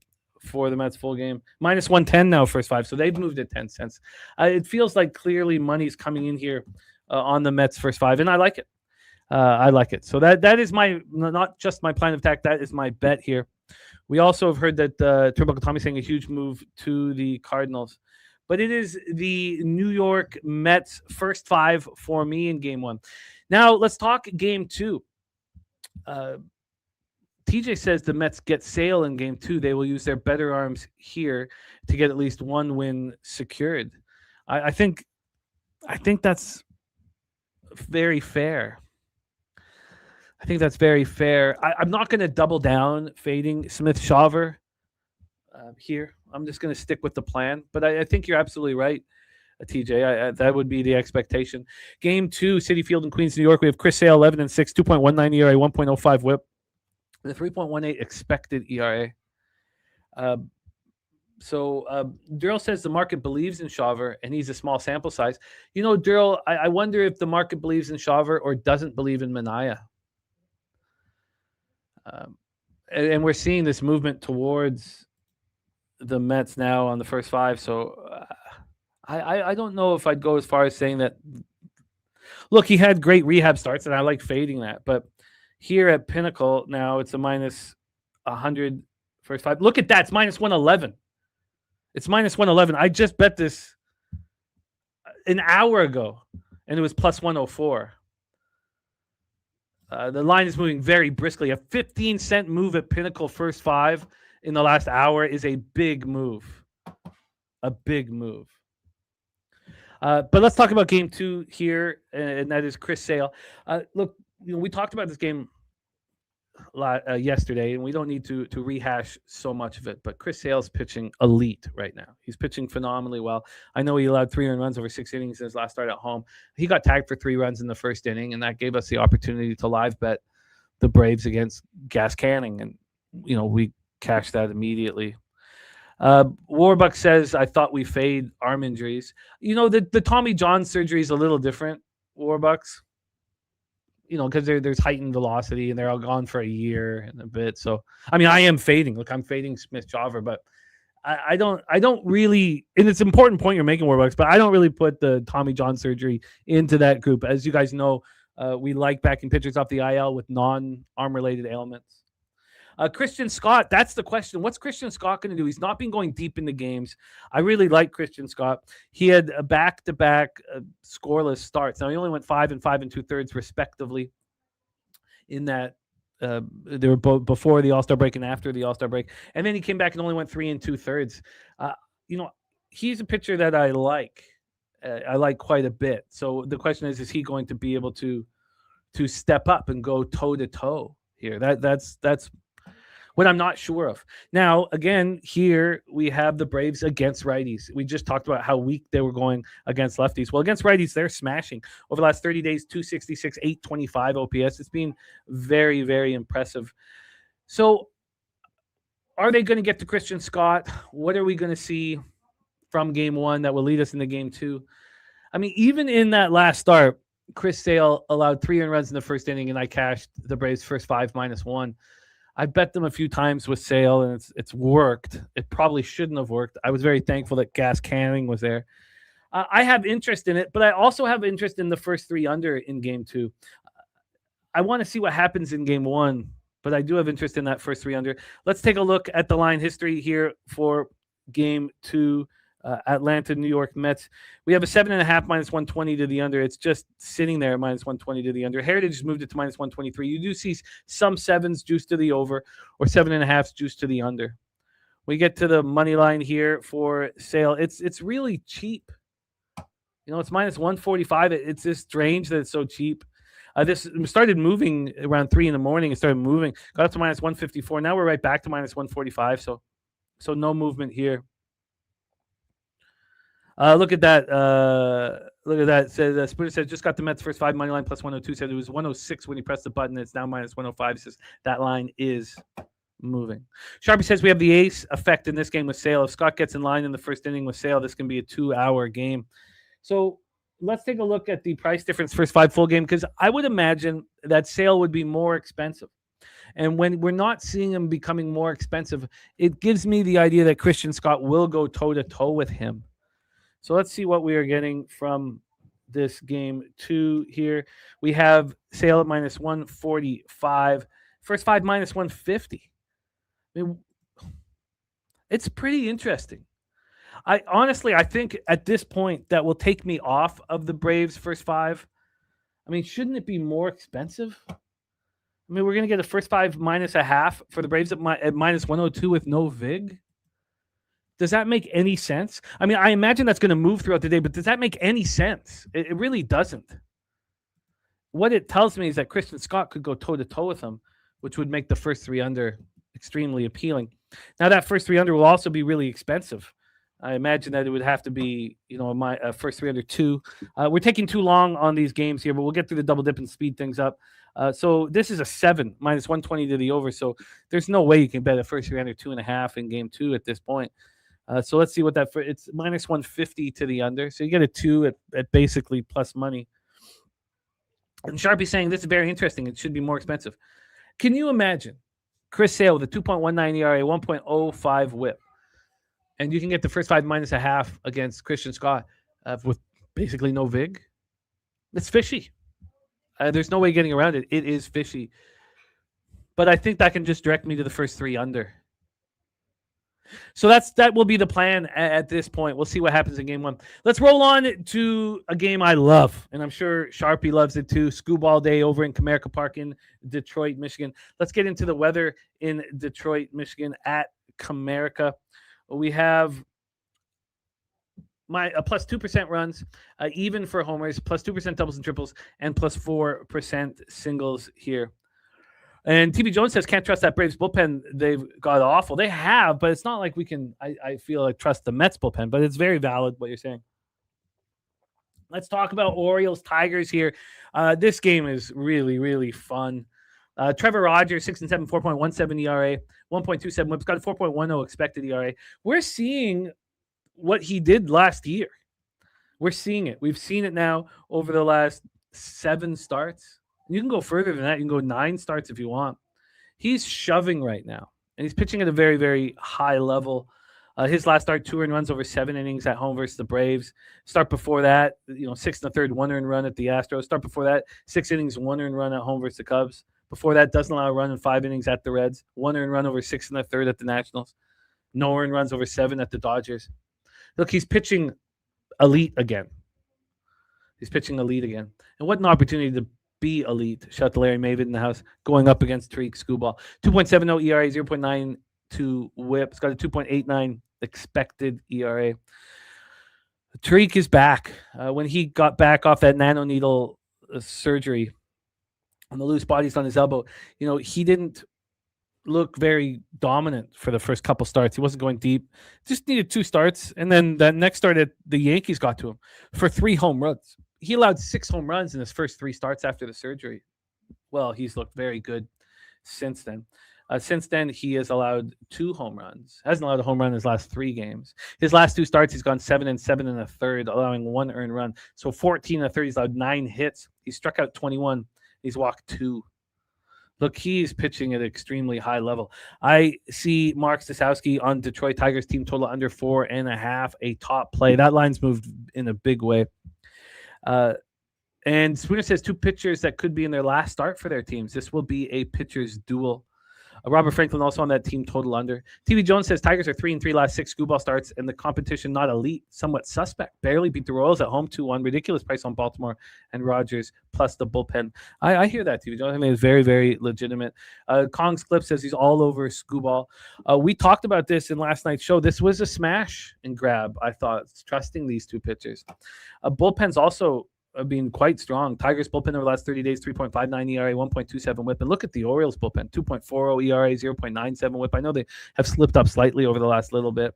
for the Mets full game, minus 110 now first 5. So they've moved it 10 cents. It feels like clearly money's coming in here on the Mets first 5, and I like it. So that is my, not just my plan of attack. That is my bet here. We also have heard that Turnbuckle Tommy saying a huge move to the Cardinals. But it is the New York Mets first 5 for me in game 1. Now, let's talk game 2. TJ says the Mets get Sale in game 2. They will use their better arms here to get at least 1 win secured. I think that's very fair. I think that's very fair. I'm not going to double down fading Smith-Shawver here. I'm just going to stick with the plan. But I think you're absolutely right, TJ. That would be the expectation. Game 2, Citi Field in Queens, New York. We have Chris Sale, 11-6, 2.19 ERA, 1.05 WHIP, and a 3.18 expected ERA. So Daryl says the market believes in Shawver, and he's a small sample size. You know, Daryl, I wonder if the market believes in Shawver or doesn't believe in Minaya. And we're seeing this movement towards the Mets now on the first 5. So I don't know if I'd go as far as saying that. Look, he had great rehab starts, and I like fading that. But here at Pinnacle now, it's a minus 100 first 5. Look at that. It's minus 111. It's minus 111. I just bet this an hour ago, and it was plus 104. The line is moving very briskly. A 15-cent move at Pinnacle first 5 in the last hour is a big move. A big move. But let's talk about game 2 here, and that is Chris Sale. Look, we talked about this game yesterday, and we don't need to rehash so much of it, but Chris Sale's pitching elite right now. He's pitching phenomenally well. I know he allowed 3 earned runs over 6 innings in his last start at home. He got tagged for 3 runs in the first inning, and that gave us the opportunity to live bet the Braves against Gas Canning, and we cashed that immediately. Warbuck says, I thought we fade arm injuries. The Tommy John surgery is a little different, Warbucks. Because there's heightened velocity, and they're all gone for a year and a bit. So, I mean, I am fading. Look, I'm fading Smith-Shawver, but I don't really, and it's an important point you're making, Warbucks, but I don't really put the Tommy John surgery into that group. As you guys know, we like backing pitchers off the IL with non-arm-related ailments. Christian Scott, that's the question. What's Christian Scott going to do? He's not been going deep into games. I really like Christian Scott. He had a back-to-back scoreless starts. Now, he only went 5 and 5 2/3 respectively in that. They were both before the All-Star break and after the All-Star break. And then he came back and only went 3 and 2/3. He's a pitcher that I like. I like quite a bit. So the question is he going to be able to step up and go toe-to-toe here? That's what I'm not sure of. Now, again, here we have the Braves against righties. We just talked about how weak they were going against lefties. Well, against righties, they're smashing. Over the last 30 days, 266, 825 OPS. It's been very, very impressive. So are they going to get to Christian Scott? What are we going to see from game 1 that will lead us into game 2? I mean, even in that last start, Chris Sale allowed 3 earned runs in the first inning, and I cashed the Braves first 5 -1. I bet them a few times with Sale, and it's worked. It probably shouldn't have worked. I was very thankful that Gas Canning was there. I have interest in it, but I also have interest in the first 3 under in game 2. I want to see what happens in game 1, but I do have interest in that first 3 under. Let's take a look at the line history here for game 2. Atlanta, New York Mets. We have a 7.5 -120 to the under. It's just sitting there -120 to the under. Heritage has moved it to -123. You do see some 7s juiced to the over or 7.5s juiced to the under. We get to the money line here for Sale. It's really cheap. It's -145. It's just strange that it's so cheap. This started moving around 3 in the morning. It started moving, got up to -154. Now we're right back to -145. So no movement here. Look at that. Look at that. Says Spooner says just got the Mets first 5 money line +102. Said it was 106 when he pressed the button. It's now -105. Says that line is moving. Sharpie says we have the ace effect in this game with Sale. If Scott gets in line in the first inning with Sale, this can be a 2-hour game. So let's take a look at the price difference first 5 full game, because I would imagine that Sale would be more expensive. And when we're not seeing him becoming more expensive, it gives me the idea that Christian Scott will go toe-to-toe with him. So let's see what we are getting from this game 2 here. We have Sale at -145. First 5 -150. I mean, it's pretty interesting. I think at this point that will take me off of the Braves first 5. I mean, shouldn't it be more expensive? I mean, we're going to get a first 5 -0.5 for the Braves at -102 with no VIG. Does that make any sense? I mean, I imagine that's going to move throughout the day, but does that make any sense? It really doesn't. what it tells me is that Christian Scott could go toe-to-toe with him, which would make the first 3 under extremely appealing. Now, that first 3 under will also be really expensive. I imagine that it would have to be, my first 3 under 2. We're taking too long on these games here, but we'll get through the double dip and speed things up. So this is a 7, minus 120 to the over. So there's no way you can bet a first 3 under 2.5 in game 2 at this point. So let's see what it's minus 150 to the under. So you get a 2 at basically plus money. And Sharpie's saying this is very interesting. It should be more expensive. Can you imagine Chris Sale with a 2.19 ERA, 1.05 whip? And you can get the first 5 minus a half against Christian Scott with basically no vig. It's fishy. There's no way getting around it. It is fishy. But I think that can just direct me to the first 3 under. So that will be the plan at this point. We'll see what happens in game 1. Let's roll on to a game I love, and I'm sure Sharpie loves it too. Scooball Day over in Comerica Park in Detroit, Michigan. Let's get into the weather in Detroit, Michigan at Comerica. We have a plus 2% runs, even for homers, plus 2% doubles and triples, and plus 4% singles here. And TV Jones says, can't trust that Braves bullpen. They've got awful. They have, but it's not like we can, I feel like, trust the Mets bullpen, but it's very valid what you're saying. Let's talk about Orioles Tigers here. This game is really, really fun. Trevor Rogers, 6-7, 4.17 ERA, 1.27 whips, got a 4.10 expected ERA. We're seeing what he did last year. We're seeing it. We've seen it now over the last 7 starts. You can go further than that. You can go 9 starts if you want. He's shoving right now, and he's pitching at a very, very high level. His last start, 2 earned runs over 7 innings at home versus the Braves. Start before that, 6 1/3, 1 earned run at the Astros. Start before that, 6 innings, 1 earned run at home versus the Cubs. Before that, doesn't allow a run in 5 innings at the Reds. 1 earned run over 6 1/3 at the Nationals. No earned runs over 7 at the Dodgers. Look, he's pitching elite again. And what an opportunity to be elite. Shout out to Larry Mavid in the house, going up against Tariq Scooball. 2.70 ERA, 0.92 whip. It's got a 2.89 expected ERA. Tariq is back. When he got back off that nanoneedle surgery on the loose bodies on his elbow, he didn't look very dominant for the first couple starts. He wasn't going deep. Just needed 2 starts. And then that next start the Yankees got to him for 3 home runs. He allowed 6 home runs in his first 3 starts after the surgery. Well, he's looked very good since then. Since then, he has allowed 2 home runs. Hasn't allowed a home run in his last 3 games. His last 2 starts, he's gone 7 and 7 1/3, allowing 1 earned run. So 14 1/3, he's allowed 9 hits. He struck out 21. He's walked 2. Look, he's pitching at an extremely high level. I see Mark Staszowski on Detroit Tigers team total under 4.5, a top play. That line's moved in a big way. And Spooner says 2 pitchers that could be in their last start for their teams. This will be a pitcher's duel. Robert Franklin also on that team total under. TV Jones says Tigers are 3-3 last 6 Scooball starts, and the competition not elite, somewhat suspect. Barely beat the Royals at home 2-1. Ridiculous price on Baltimore and Rogers plus the bullpen. I hear that, TV Jones. I mean, it's very, very legitimate. Kong's Clip says he's all over Scooball. We talked about this in last night's show. This was a smash and grab, I thought, trusting these 2 pitchers. Bullpen's also been quite strong. Tigers bullpen over the last 30 days, 3.59 ERA, 1.27 whip. And look at the Orioles bullpen, 2.40 ERA, 0.97 whip. I know they have slipped up slightly over the last little bit.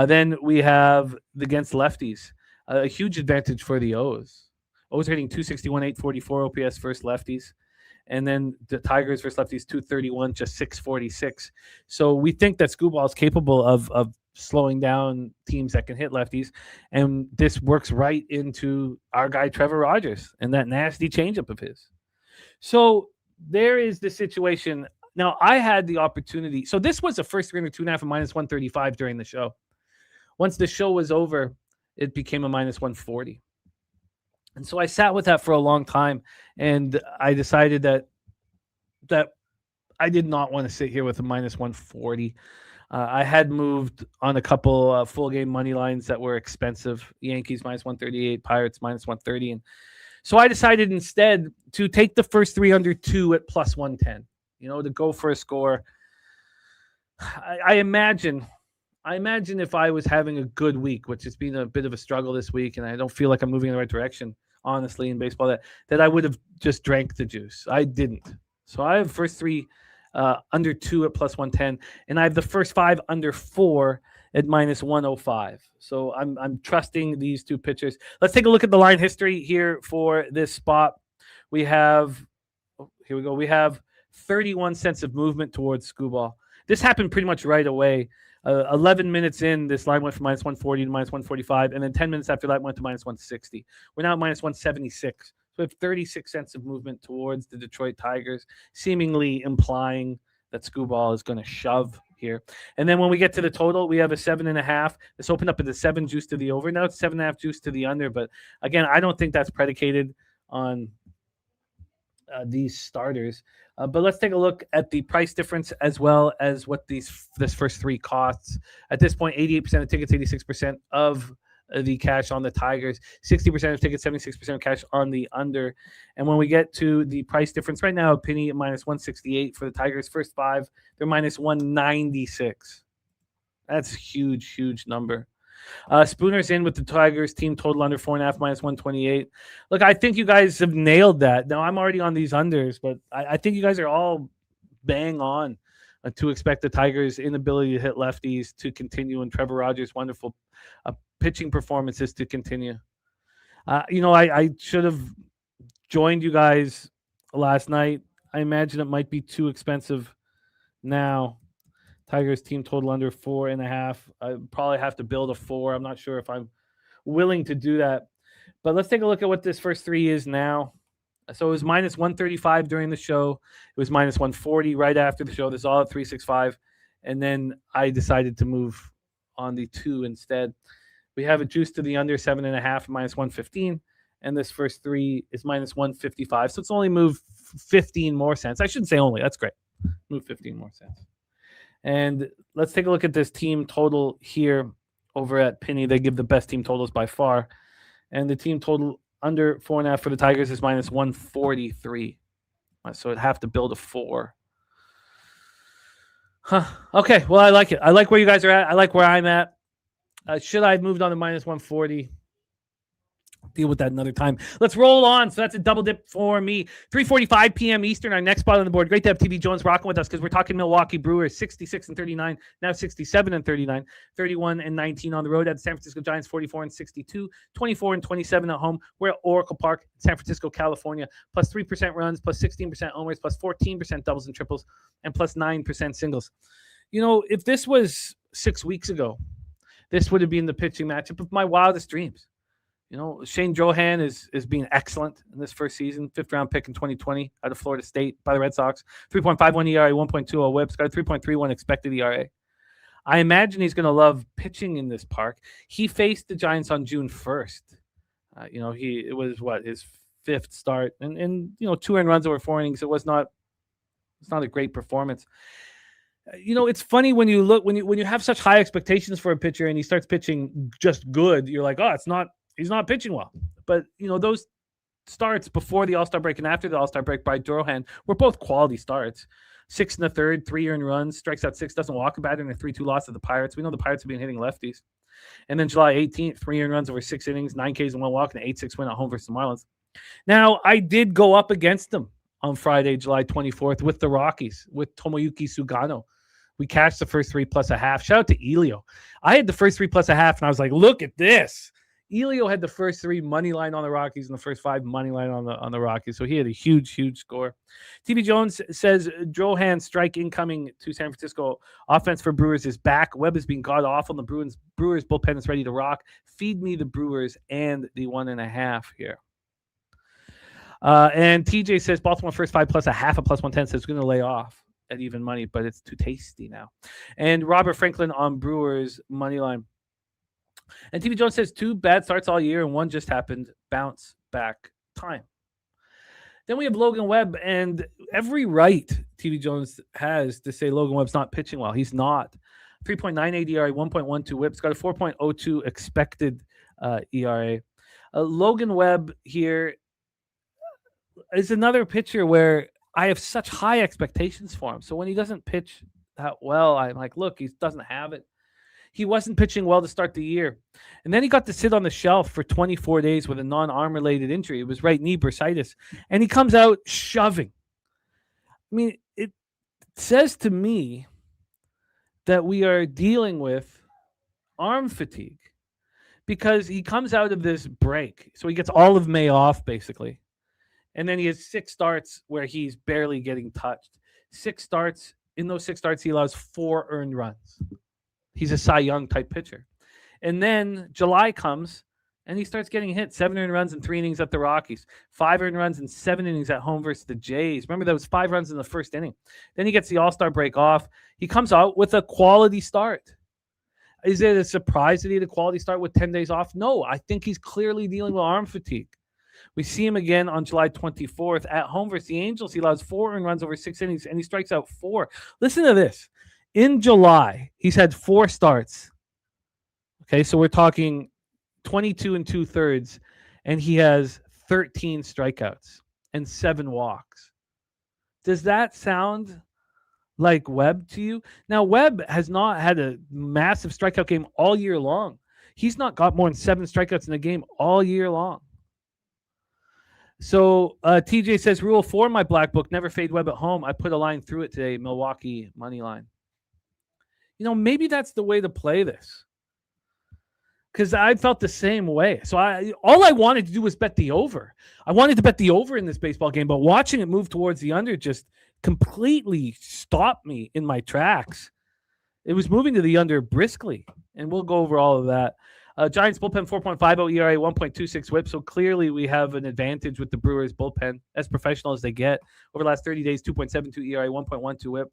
Then we have against lefties, a huge advantage for the O's. O's hitting 261, 844 OPS versus lefties. And then the Tigers versus lefties, 231, just 646. So we think that Scooball is capable of slowing down teams that can hit lefties. And this works right into our guy, Trevor Rogers, and that nasty changeup of his. So there is the situation. Now, I had the opportunity. So this was the first 3 under 2.5 and minus 135 during the show. Once the show was over, it became a minus 140. And so I sat with that for a long time, and I decided that I did not want to sit here with a minus 140. I had moved on a couple full game money lines that were expensive. Yankees minus 138, Pirates minus 130. And so I decided instead to take the first 3 under 2 at plus 110, to go for a score. I imagine if I was having a good week, which has been a bit of a struggle this week, and I don't feel like I'm moving in the right direction, honestly, in baseball that I would have just drank the juice. I didn't. So I have first three under 2 at plus 110, and I have the first 5 under 4 at minus 105. So I'm trusting these two pitchers. Let's take a look at the line history here for this spot. We have, here we go. We have 31 cents of movement towards Scooball. This happened pretty much right away. 11 minutes in, this line went from minus 140 to minus 145, and then 10 minutes after that went to minus 160. We're now at minus 176. So we have 36 cents of movement towards the Detroit Tigers, seemingly implying that Scooball is going to shove here. And then when we get to the total, we have a 7.5. This opened up at the 7 juice to the over. Now it's 7.5 juice to the under. But again, I don't think that's predicated on these starters. But let's take a look at the price difference as well as what this first 3 costs. At this point, 88% of tickets, 86% of the cash on the Tigers, 60% of tickets, 76% of cash on the under. And when we get to the price difference right now, a penny at minus 168 for the Tigers. First 5, they're minus 196. That's a huge number. Spooner's in with the Tigers team total under 4.5 minus 128. Look, I think you guys have nailed that. Now I'm already on these unders, but I think you guys are all bang on to expect the Tigers' inability to hit lefties to continue and Trevor Rogers' wonderful pitching performances to continue. I should have joined you guys last night. I imagine it might be too expensive now. Tigers team total under 4.5. I probably have to build a 4. I'm not sure if I'm willing to do that. But let's take a look at what this first 3 is now. So it was minus 135 during the show. It was minus 140 right after the show. This is all at 365. And then I decided to move on the 2 instead. We have a juice to the under 7.5, minus 115. And this first 3 is minus 155. So it's only moved 15 more cents. I shouldn't say only. That's great. Move 15 more cents. And let's take a look at this team total here over at Penny. They give the best team totals by far. And the team total under 4.5 for the Tigers is minus 143. So I'd have to build a 4. Huh. Okay, well, I like it. I like where you guys are at. I like where I'm at. Should I have moved on to minus 140? Deal with that another time. Let's roll on. So that's a double dip for me. 3:45 p.m. Eastern, our next spot on the board. Great to have TV Jones rocking with us because we're talking Milwaukee Brewers, 66-39, now 67-39, 31-19 on the road at the San Francisco Giants, 44-62, 24-27 at home. We're at Oracle Park, San Francisco, California, plus 3% runs, plus 16% homers, plus 14% doubles and triples, and plus 9% singles. If this was 6 weeks ago, this would have been the pitching matchup of my wildest dreams. Shane Johan is being excellent in this first season. 5th-round pick in 2020 out of Florida State by the Red Sox. 3.51 ERA, 1.20 WHIPs. Got a 3.31 expected ERA. I imagine he's going to love pitching in this park. He faced the Giants on June 1st. It was his 5th start, and 2 earned runs over 4 innings. It's not a great performance. It's funny when you look when you have such high expectations for a pitcher and he starts pitching just good. You're like, he's not pitching well. But, those starts before the All-Star break and after the All-Star break by Drohan were both quality starts. 6 1/3, 3 earned runs, strikes out 6, doesn't walk a batter in a 3-2 loss to the Pirates. We know the Pirates have been hitting lefties. And then July 18th, 3 earned runs over 6 innings, 9 Ks and 1 walk, and an 8-6 win at home versus the Marlins. Now, I did go up against them on Friday, July 24th with the Rockies, with Tomoyuki Sugano. We cashed the first 3 plus a half. Shout out to Elio. I had the first 3 plus a half, and I was like, look at this. Elio had the first 3 money line on the Rockies and the first 5 money line on the Rockies. So he had a huge score. TV Jones says Drohan strike incoming to San Francisco. Offense for Brewers is back. Webb is being god-awful. The Brewers bullpen is ready to rock. Feed me the Brewers and the 1.5 here. And TJ says Baltimore first 5 plus a half, a plus 110, says it's going to lay off at even money, but it's too tasty now. And Robert Franklin on Brewers money line. And TV Jones says 2 bad starts all year and 1 just happened. Bounce back time. Then we have Logan Webb, and every right TV Jones has to say Logan Webb's not pitching well. He's not. 3.98 ERA, 1.12 WHIPs, got a 4.02 expected ERA. Logan Webb here is another pitcher where I have such high expectations for him. So when he doesn't pitch that well, I'm like, look, he doesn't have it. He wasn't pitching well to start the year. And then he got to sit on the shelf for 24 days with a non-arm related injury. It was right knee bursitis. And he comes out shoving. I mean, it says to me that we are dealing with arm fatigue because he comes out of this break. So he gets all of May off, basically. And then he has 6 starts where he's barely getting touched. 6 starts. In those 6 starts, he allows 4 earned runs. He's a Cy Young type pitcher. And then July comes, and he starts getting hit. 7 earned runs in 3 innings at the Rockies. 5 earned runs in 7 innings at home versus the Jays. Remember, that was 5 runs in the first inning. Then he gets the All-Star break off. He comes out with a quality start. Is it a surprise that he had a quality start with 10 days off? No, I think he's clearly dealing with arm fatigue. We see him again on July 24th at home versus the Angels. He allows 4 earned runs over 6 innings, and he strikes out 4. Listen to this. In July, he's had 4 starts. Okay, so we're talking 22 and 2/3, and he has 13 strikeouts and 7 walks. Does that sound like Webb to you? Now, Webb has not had a massive strikeout game all year long. He's not got more than 7 strikeouts in a game all year long. So TJ says, Rule 4 in my black book, never fade Webb at home. I put a line through it today, Milwaukee money line. Maybe that's the way to play this. Because I felt the same way. So all I wanted to do was bet the over. I wanted to bet the over in this baseball game, but watching it move towards the under just completely stopped me in my tracks. It was moving to the under briskly, and we'll go over all of that. Giants bullpen 4.50 ERA, 1.26 whip. So clearly we have an advantage with the Brewers bullpen, as professional as they get. Over the last 30 days, 2.72 ERA, 1.12 whip.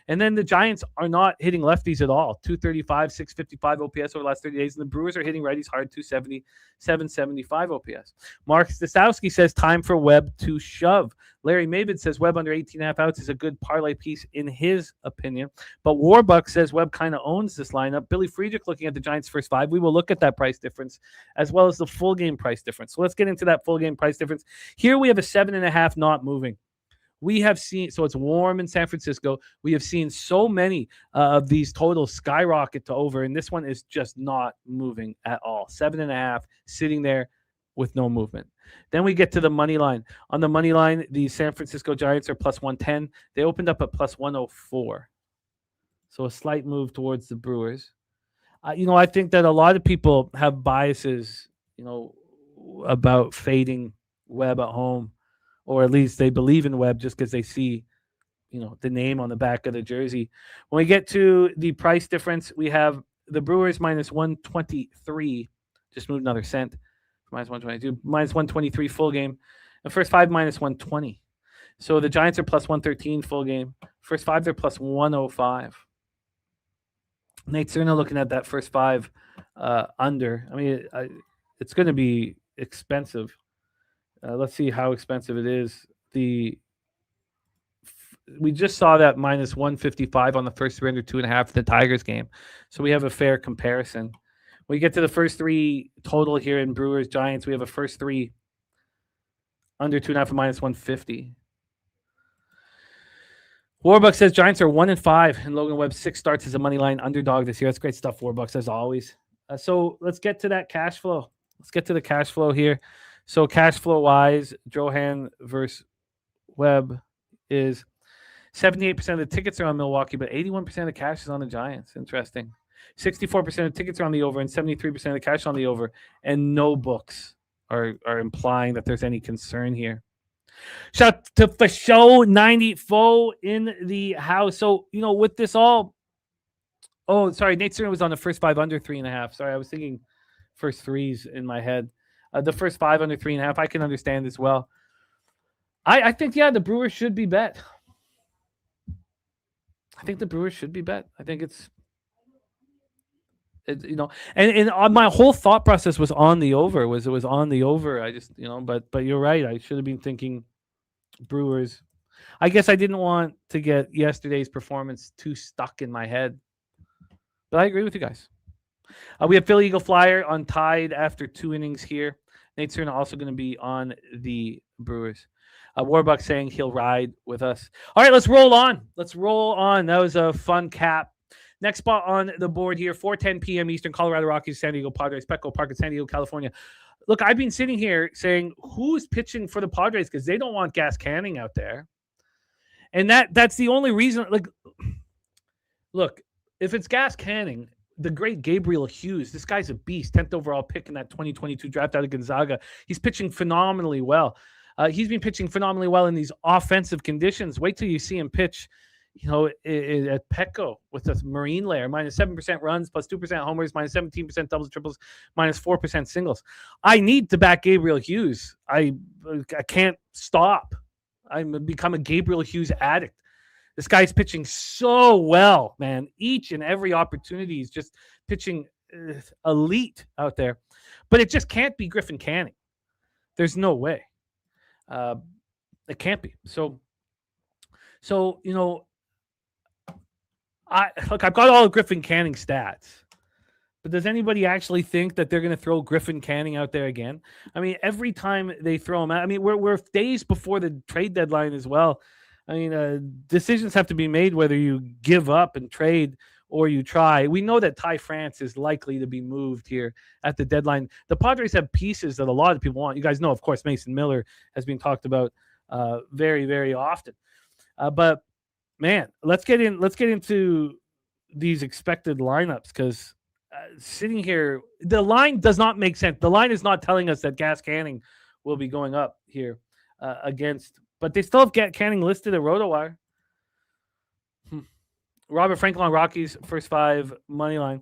And then the Giants are not hitting lefties at all. 235, 655 OPS over the last 30 days. And the Brewers are hitting righties hard, 270, 775 OPS. Mark Stastowski says time for Webb to shove. Larry Mavid says Webb under 18.5 outs is a good parlay piece in his opinion. But Warbuck says Webb kind of owns this lineup. Billy Friedrich looking at the Giants' first 5. We will look at that price difference as well as the full game price difference. So let's get into that full game price difference. Here we have a 7.5 not moving. We have seen, so it's warm in San Francisco. We have seen so many of these totals skyrocket to over, and this one is just not moving at all. 7.5 sitting there with no movement. Then we get to the money line. On the money line, the San Francisco Giants are plus 110. They opened up at plus 104. So a slight move towards the Brewers. I think that a lot of people have biases, about fading Webb at home, or at least they believe in Webb just because they see, the name on the back of the jersey. When we get to the price difference, we have the Brewers minus 123, just moved another cent. Minus 122, minus 123 full game. The first 5 minus 120. So the Giants are plus 113 full game. First 5, they're plus 105. Nate Cerna looking at that first 5 under. I mean, it's going to be expensive. Let's see how expensive it is. We just saw that minus 155 on the first 3 under 2.5 the Tigers game. So we have a fair comparison. We get to the first 3 total here in Brewers Giants. We have a first 3 under 2.5 for minus 150. Warbuck says Giants are 1-5, and Logan Webb 6 starts as a money line underdog this year. That's great stuff, Warbuck, as always. So let's get to that cash flow. Let's get to the cash flow here. So cash flow wise, Johan versus Webb is 78% of the tickets are on Milwaukee, but 81% of the cash is on the Giants. Interesting. 64% of tickets are on the over and 73% of the cash on the over, and no books are implying that there's any concern here. Shout out to Fasho 94 in the house. So, with this all, Nate Cerna was on the first 5 under 3.5. Sorry, I was thinking first 3s in my head. The first 5 under 3.5, I can understand as well. I think, the Brewers should be bet. I think the Brewers should be bet. I think it's and my whole thought process was on the over. It was on the over. I just, but you're right. I should have been thinking Brewers. I guess I didn't want to get yesterday's performance too stuck in my head. But I agree with you guys. We have Philly Eagle Flyer on tied after 2 innings here. Nate Cerna also going to be on the Brewers. Warbuck saying he'll ride with us. All right, let's roll on. That was a fun cap Next spot on the board here, 4:10 p.m. Eastern, Colorado Rockies, San Diego Padres, Petco Park in San Diego, California. Look, I've been sitting here saying, who's pitching for the Padres? Because they don't want Gas Canning out there. And that's the only reason. Like, look, if it's Gas Canning, the great Gabriel Hughes, this guy's a beast, 10th overall pick in that 2022 draft out of Gonzaga. He's pitching phenomenally well. He's been pitching phenomenally well in these offensive conditions. Wait till you see him pitch, at Petco with the Marine layer, minus 7% runs, plus 2% homers, minus 17% doubles, triples, minus 4% singles. I need to back Gabriel Hughes. I can't stop. I'm become a Gabriel Hughes addict. This guy's pitching so well, man. Each and every opportunity, he's just pitching elite out there. But it just can't be Griffin Canning. There's no way. It can't be. So I've got all of Griffin Canning stats. But does anybody actually think that they're going to throw Griffin Canning out there again? I mean, every time they throw him out, I mean, we're days before the trade deadline as well. I mean, decisions have to be made whether you give up and trade or you try. We know that Ty France is likely to be moved here at the deadline. The Padres have pieces that a lot of people want. You guys know, of course, Mason Miller has been talked about very, very often. But man, let's get into these expected lineups, because sitting here, the line does not make sense. The line is not telling us that Gas Canning will be going up here against. But they still have Canning listed at RotoWire. Robert Franklin, Rockies, first 5 money line.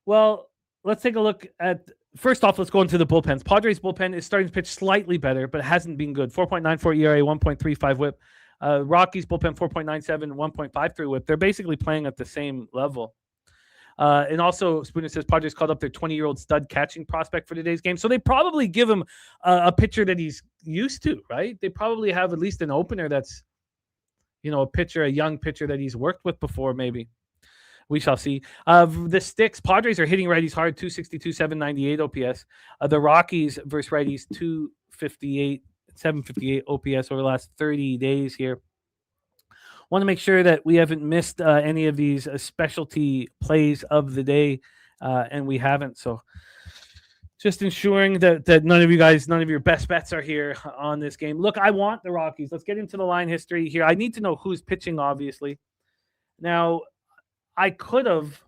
Well, let's take a look at. First off, let's go into the bullpens. Padres bullpen is starting to pitch slightly better, but it hasn't been good. 4.94 ERA, 1.35 WHIP. Rockies bullpen 4.97, 1.53 WHIP. They're basically playing at the same level. And also, Spooner says Padres called up their 20-year-old stud catching prospect for today's game. So they probably give him a pitcher that he's used to, right? They probably have at least an opener that's, a young pitcher that he's worked with before, maybe. We shall see. The sticks, Padres are hitting righties hard, 262, 798 OPS. The Rockies versus righties, 258, 758 OPS over the last 30 days here. Want to make sure that we haven't missed any of these specialty plays of the day, and we haven't. So just ensuring that none of your best bets are here on this game. Look, I want the Rockies. Let's get into the line history here. I need to know who's pitching, obviously. Now, I could have,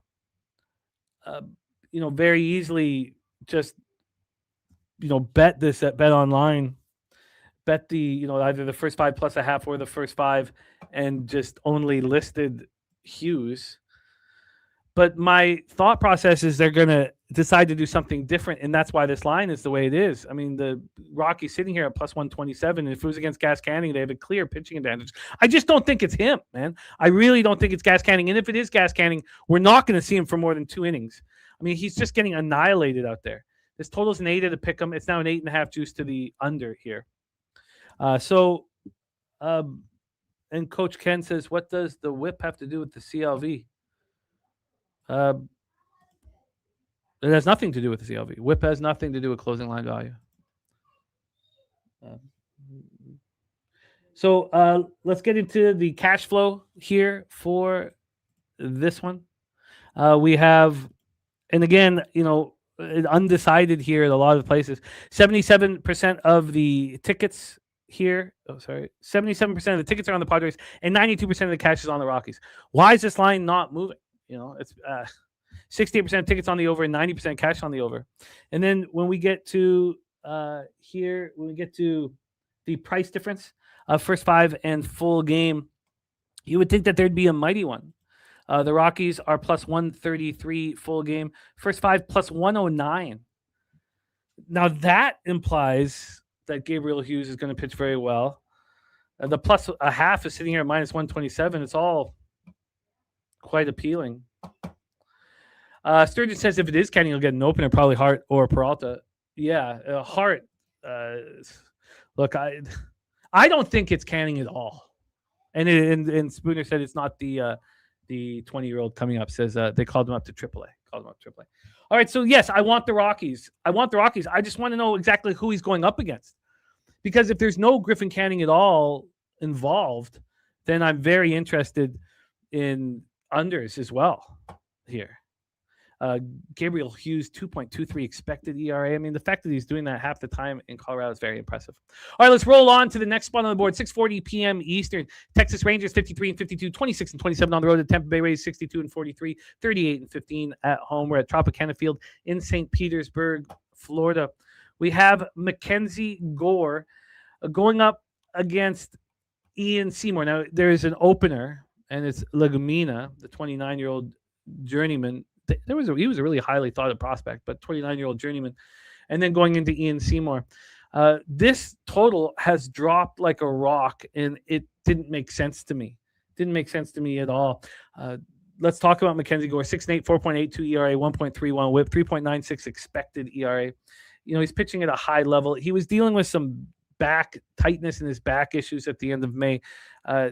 very easily just, bet this at Bet Online. Bet the, either the first 5 plus a half or the first 5 and just only listed Hughes. But my thought process is they're going to decide to do something different, and that's why this line is the way it is. I mean, the Rockies sitting here at plus 127, and if it was against Gas Canning, they have a clear pitching advantage. I just don't think it's him, man. I really don't think it's Gas Canning, and if it is Gas Canning, we're not going to see him for more than 2 innings. I mean, he's just getting annihilated out there. This total's an 8 at a pick 'em. It's now an 8.5 juice to the under here. And Coach Ken says, what does the whip have to do with the CLV? It has nothing to do with the CLV. Whip has nothing to do with closing line value. So let's get into the cash flow here for this one. We have, and again, undecided here at a lot of places. 77% of the tickets here. 77% of the tickets are on the Padres, and 92% of the cash is on the Rockies. Why is this line not moving? It's 68% of tickets on the over and 90% cash on the over. And then when we get to here, when we get to the price difference of first 5 and full game, you would think that there'd be a mighty one. The Rockies are plus 133 full game. First 5 plus 109. Now that implies that Gabriel Hughes is going to pitch very well. The plus a half is sitting here at minus 127. It's all quite appealing. Sturgeon says if it is Canning, he'll get an opener, probably Hart or Peralta. Yeah, Hart. Look, I don't think it's Canning at all. And Spooner said it's not the 20-year-old coming up. Says they called him up to AAA. All right, so yes, I want the Rockies. I just want to know exactly who he's going up against. Because if there's no Griffin Canning at all involved, then I'm very interested in unders as well here. Gabriel Hughes, 2.23 expected ERA. I mean, the fact that he's doing that half the time in Colorado is very impressive. All right, let's roll on to the next spot on the board. 6:40 p.m. Eastern. Texas Rangers 53-52, 26-27 on the road. At Tampa Bay Rays 62-43, 38-15 at home. We're at Tropicana Field in St. Petersburg, Florida. We have Mackenzie Gore going up against Ian Seymour. Now, there is an opener, and it's Legumina, the 29-year-old journeyman. He was a really highly thought of prospect, but 29-year-old journeyman. And then going into Ian Seymour. This total has dropped like a rock, and it didn't make sense to me. Didn't make sense to me at all. Let's talk about Mackenzie Gore. 6.8, 4.82 ERA, 1.31 whip, 3.96 expected ERA. You know, he's pitching at a high level. He was dealing with some back tightness in his back issues at the end of May.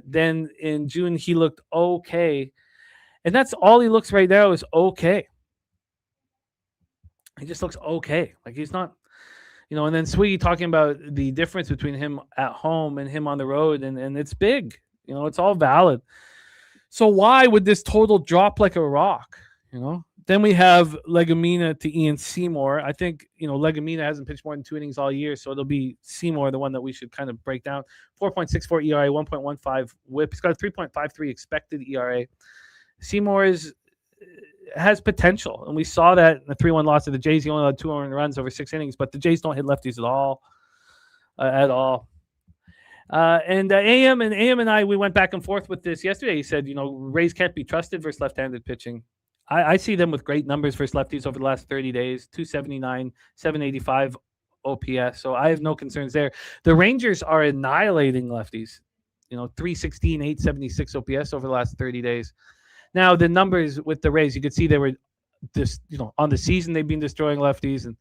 Then in June, he looked okay. And that's all he looks right now is okay. He just looks okay. Like he's not, you know, and then Swiggy talking about the difference between him at home and him on the road, and it's big. You know, it's all valid. So why would this total drop like a rock? You know? Then we have Legumina to Ian Seymour. I think, you know, Legumina hasn't pitched more than 2 innings all year, so it'll be Seymour, the one that we should kind of break down. 4.64 ERA, 1.15 whip. He's got a 3.53 expected ERA. Seymour has potential, and we saw that in the 3-1 loss to the Jays. He only had 2 earned runs over 6 innings, but the Jays don't hit lefties at all. And AM and I, we went back and forth with this yesterday. He said, you know, Rays can't be trusted versus left-handed pitching. I see them with great numbers versus lefties over the last 30 days, 279, 785 OPS, so I have no concerns there. The Rangers are annihilating lefties, you know, 316, 876 OPS over the last 30 days. Now, the numbers with the Rays, you could see they were just, you know, on the season, they've been destroying lefties. And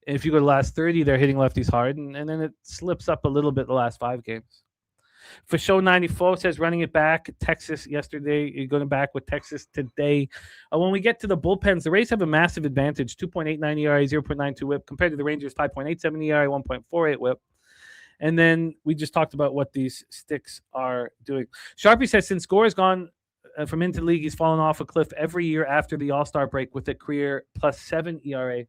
if you go to the last 30, they're hitting lefties hard. And then it slips up a little bit the last 5 games. For Show 94 says running it back. Texas yesterday. You're going back with Texas today. When we get to the bullpens, the Rays have a massive advantage. 2.89 ERA, 0.92 whip compared to the Rangers, 5.87 ERA, 1.48 whip. And then we just talked about what these sticks are doing. Sharpie says since Gore is gone from into the league, he's fallen off a cliff every year after the All-Star break with a career +7 ERA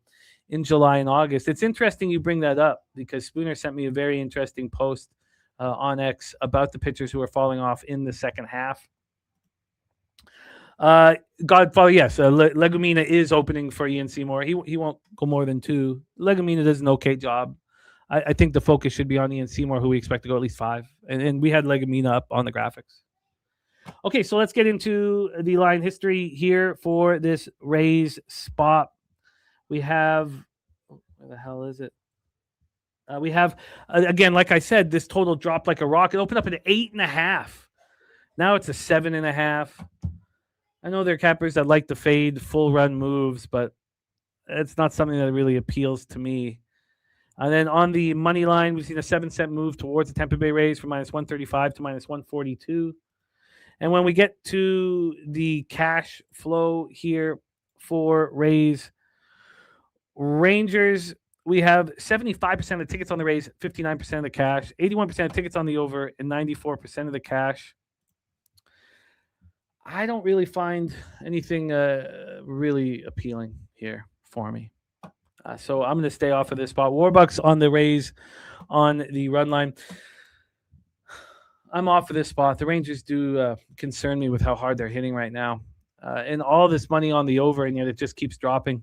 in July and August. It's interesting you bring that up because Spooner sent me a very interesting post on X about the pitchers who are falling off in the second half. Godfather, yes, Legumina is opening for Ian Seymour. He won't go more than 2. Legumina does an okay job. I think the focus should be on Ian Seymour, who we expect to go at least 5. And we had Legumina up on the graphics. Okay, so let's get into the line history here for this Rays spot. We have, where the hell is it? We have, again, like I said, this total dropped like a rock. It opened up at 8.5. Now it's a 7.5. I know there are cappers that like to fade full run moves, but it's not something that really appeals to me. And then on the money line, we've seen a 7-cent move towards the Tampa Bay Rays from -135 to -142. And when we get to the cash flow here for Rays, Rangers, we have 75% of tickets on the Rays, 59% of the cash, 81% of tickets on the over, and 94% of the cash. I don't really find anything really appealing here for me. So I'm going to stay off of this spot. Warbucks on the Rays on the run line. I'm off of this spot. The Rangers do concern me with how hard they're hitting right now. And all this money on the over, and yet it just keeps dropping.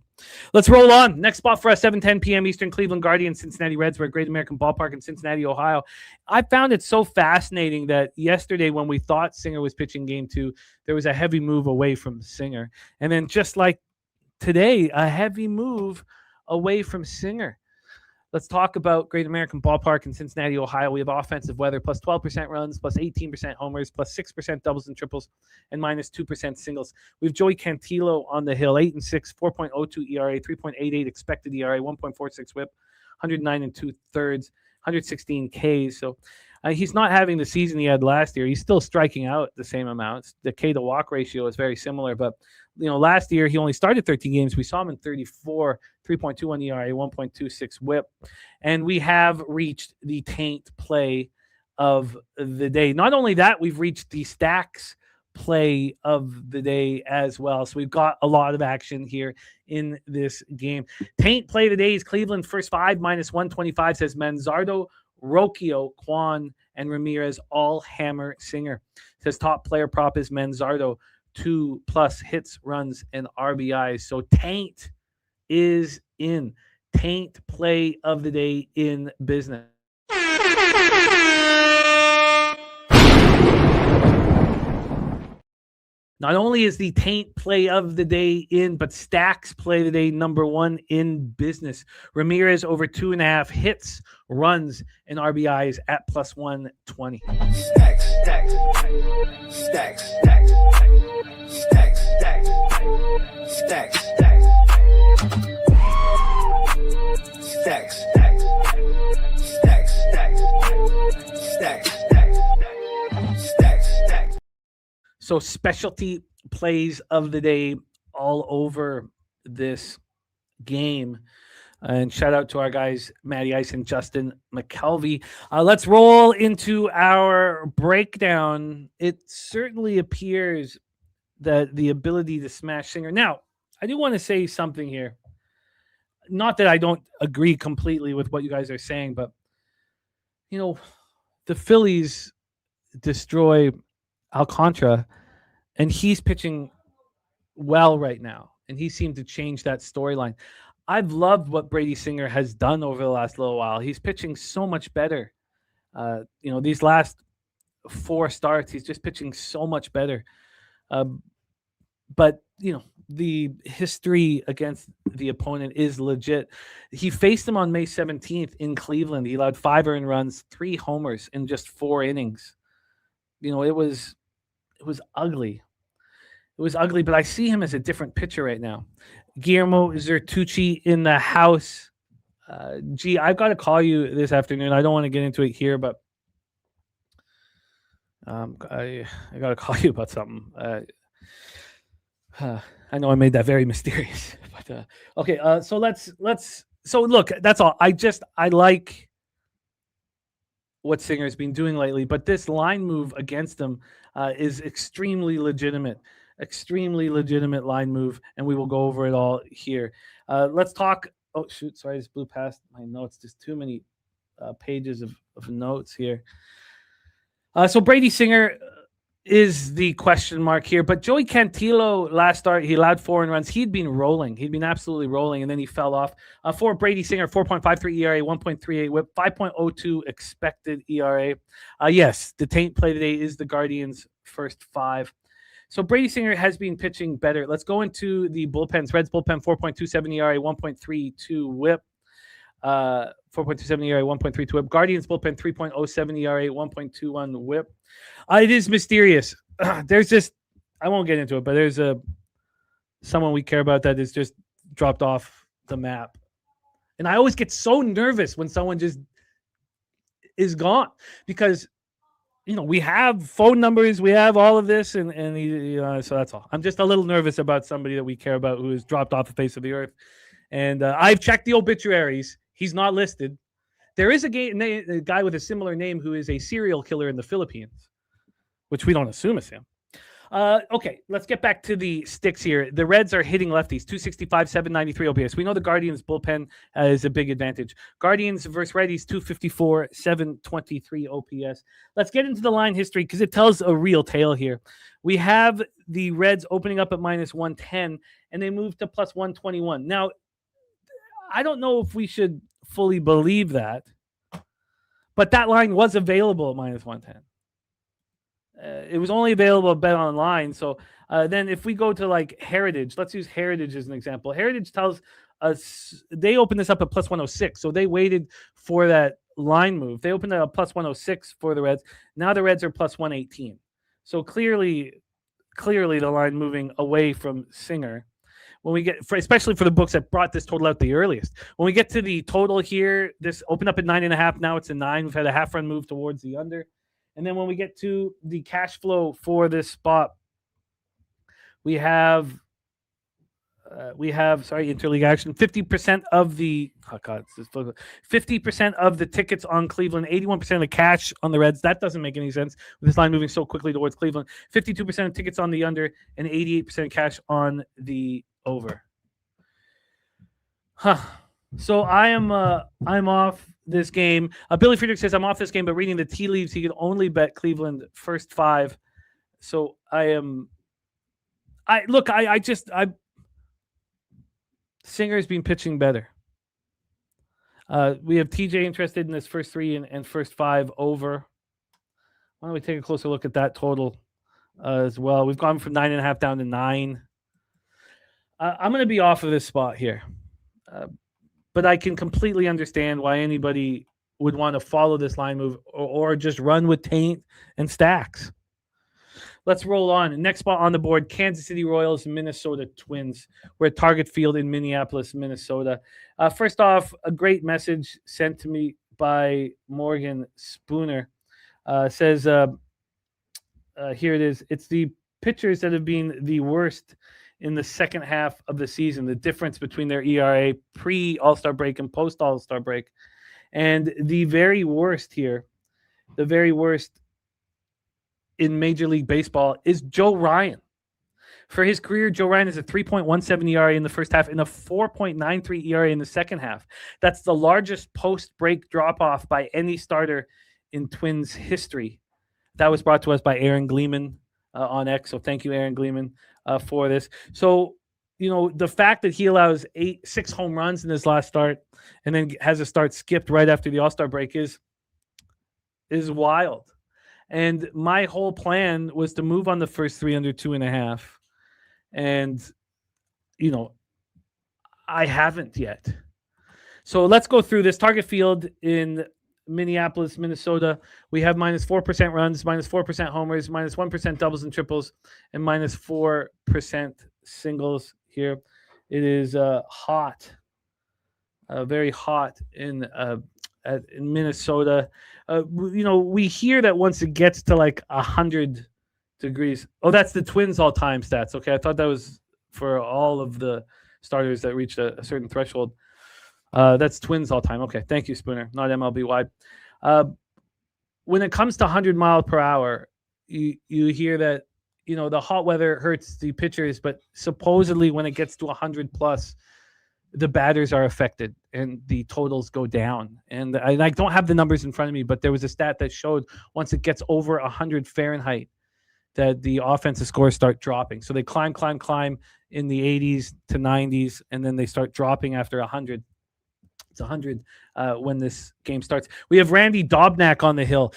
Let's roll on. Next spot for us, 7:10 p.m. Eastern, Cleveland Guardians, Cincinnati Reds. We're at Great American Ballpark in Cincinnati, Ohio. I found it so fascinating that yesterday when we thought Singer was pitching game 2, there was a heavy move away from Singer. And then just like today, a heavy move away from Singer. Let's talk about Great American Ballpark in Cincinnati, Ohio. We have offensive weather, plus 12% runs, plus 18% homers, plus 6% doubles and triples, and minus 2% singles. We have Joey Cantillo on the hill, 8-6, 4.02 ERA, 3.88 expected ERA, 1.46 whip, 109 2/3, 116 Ks. So he's not having the season he had last year. He's still striking out the same amounts. The K to walk ratio is very similar, but last year he only started 13 games. We saw him in 34, 3.21 ERA, 1.26 whip. And we have reached the taint play of the day. Not only that, we've reached the stacks play of the day as well. So we've got a lot of action here in this game. Taint play of the day is Cleveland first 5 -125 says Manzardo, Rocchio, Kwan, and Ramirez all hammer Singer. Says top player prop is Manzardo, 2+ hits, runs, and RBIs. So Taint is in. Taint play of the day in business. Not only is the Taint play of the day in, but Stacks play of the day #1 in business. Ramirez over 2.5 hits, runs, and RBIs at +120. Stacks, stacks, stacks, stacks, stacks, stacks, stacks, stacks, stacks, stacks, stacks, stacks, stacks, stacks. So specialty plays of the day all over this game. And shout out to our guys, Matty Ice and Justin McKelvey. Let's roll into our breakdown. It certainly appears that the ability to smash Singer. Now, I do want to say something here. Not that I don't agree completely with what you guys are saying, but, you know, the Phillies destroy Alcantara, and he's pitching well right now, and he seemed to change that storyline. I've loved what Brady Singer has done over the last little while. He's pitching so much better. These last 4 starts, he's just pitching so much better. But, the history against the opponent is legit. He faced him on May 17th in Cleveland. He allowed 5 earned runs, 3 homers in just 4 innings. It was ugly. It was ugly, but I see him as a different pitcher right now. Guillermo Zertucci in the house. I've got to call you this afternoon. I don't want to get into it here, but I got to call you about something. I know I made that very mysterious, but okay. So look, that's all. I like what Singer's been doing lately, but this line move against him is extremely legitimate line move, and we will go over it all here. Let's talk. Oh shoot, sorry, I just blew past my notes. Just too many pages of notes here. So Brady Singer is the question mark here, but Joey Cantillo last start, he allowed 4 earned runs. He'd been rolling. He'd been absolutely rolling, and then he fell off. For Brady Singer, 4.53 ERA, 1.38 whip, 5.02 expected ERA. Yes, the Taint play today is the Guardians' first 5. So Brady Singer has been pitching better. Let's go into the bullpens. Reds bullpen, 4.27 ERA, 1.32 whip. 4.27 ERA, 1.32 whip. Guardians bullpen, 3.07 ERA, 1.21 whip. It is mysterious. There's just, I won't get into it, but there's someone we care about that is just dropped off the map. And I always get so nervous when someone just is gone, because we have phone numbers, we have all of this, and so that's all. I'm just a little nervous about somebody that we care about who has dropped off the face of the earth. And I've checked the obituaries. He's not listed. There is a guy with a similar name who is a serial killer in the Philippines, which we don't assume is him. Okay, let's get back to the sticks here. The Reds are hitting lefties, 265, 793 OPS. We know the Guardians bullpen is a big advantage. Guardians versus Reddies, 254, 723 OPS. Let's get into the line history because it tells a real tale here. We have the Reds opening up at -110, and they moved to +121. Now, I don't know if we should fully believe that, but that line was available at -110. It was only available at Bet Online. So then if we go to like Heritage, let's use Heritage as an example. Heritage tells us they opened this up at +106. So they waited for that line move. They opened it up +106 for the Reds. Now the Reds are +118. So clearly the line moving away from Singer. When we get, especially for the books that brought this total out the earliest, when we get to the total here, this opened up at 9.5. Now it's a 9. We've had a half run move towards the under. And then when we get to the cash flow for this spot, we have we have interleague action. 50% of the 50% of the tickets on Cleveland, 81% of the cash on the Reds. That doesn't make any sense with this line moving so quickly towards Cleveland. 52% of tickets on the under and 88% cash on the over. So I'm off this game. Billy Friedrich says I'm off this game, but reading the tea leaves, he can only bet Cleveland first 5. So Singer's been pitching better. We have TJ interested in this first 3 and first 5 over. Why don't we take a closer look at that total as well? We've gone from 9.5 down to 9. I'm going to be off of this spot here. But I can completely understand why anybody would want to follow this line move or just run with Taint and Stacks. Let's roll on. Next spot on the board, Kansas City Royals, Minnesota Twins. We're at Target Field in Minneapolis, Minnesota. First off, a great message sent to me by Morgan Spooner. Says, here it is. It's the pitchers that have been the worst in the second half of the season, the difference between their ERA pre-All-Star break and post-All-Star break. And the very worst here, the very worst in Major League Baseball is Joe Ryan. For his career, Joe Ryan is a 3.17 ERA in the first half and a 4.93 ERA in the second half. That's the largest post-break drop-off by any starter in Twins history. That was brought to us by Aaron Gleeman on X. So thank you, Aaron Gleeman, for this. So, the fact that he allows 6 home runs in his last start and then has a start skipped right after the All-Star break is wild. And my whole plan was to move on the first 3 under 2.5. And, I haven't yet. So let's go through this. Target Field in Minneapolis, Minnesota. We have minus 4% runs, minus 4% homers, minus 1% doubles and triples, and minus 4% singles here. It is hot, very hot in Minnesota. We hear that once it gets to like 100 degrees. Oh, that's the Twins all-time stats. Okay, I thought that was for all of the starters that reached a certain threshold. That's Twins all time. Okay, thank you, Spooner. Not MLB wide. When it comes to 100 miles per hour, you hear that the hot weather hurts the pitchers, but supposedly when it gets to 100 plus, the batters are affected and the totals go down. And I don't have the numbers in front of me, but there was a stat that showed once it gets over 100 Fahrenheit, that the offensive scores start dropping. So they climb in the 80s to 90s, and then they start dropping after 100. It's 100 when this game starts. We have Randy Dobnak on the hill,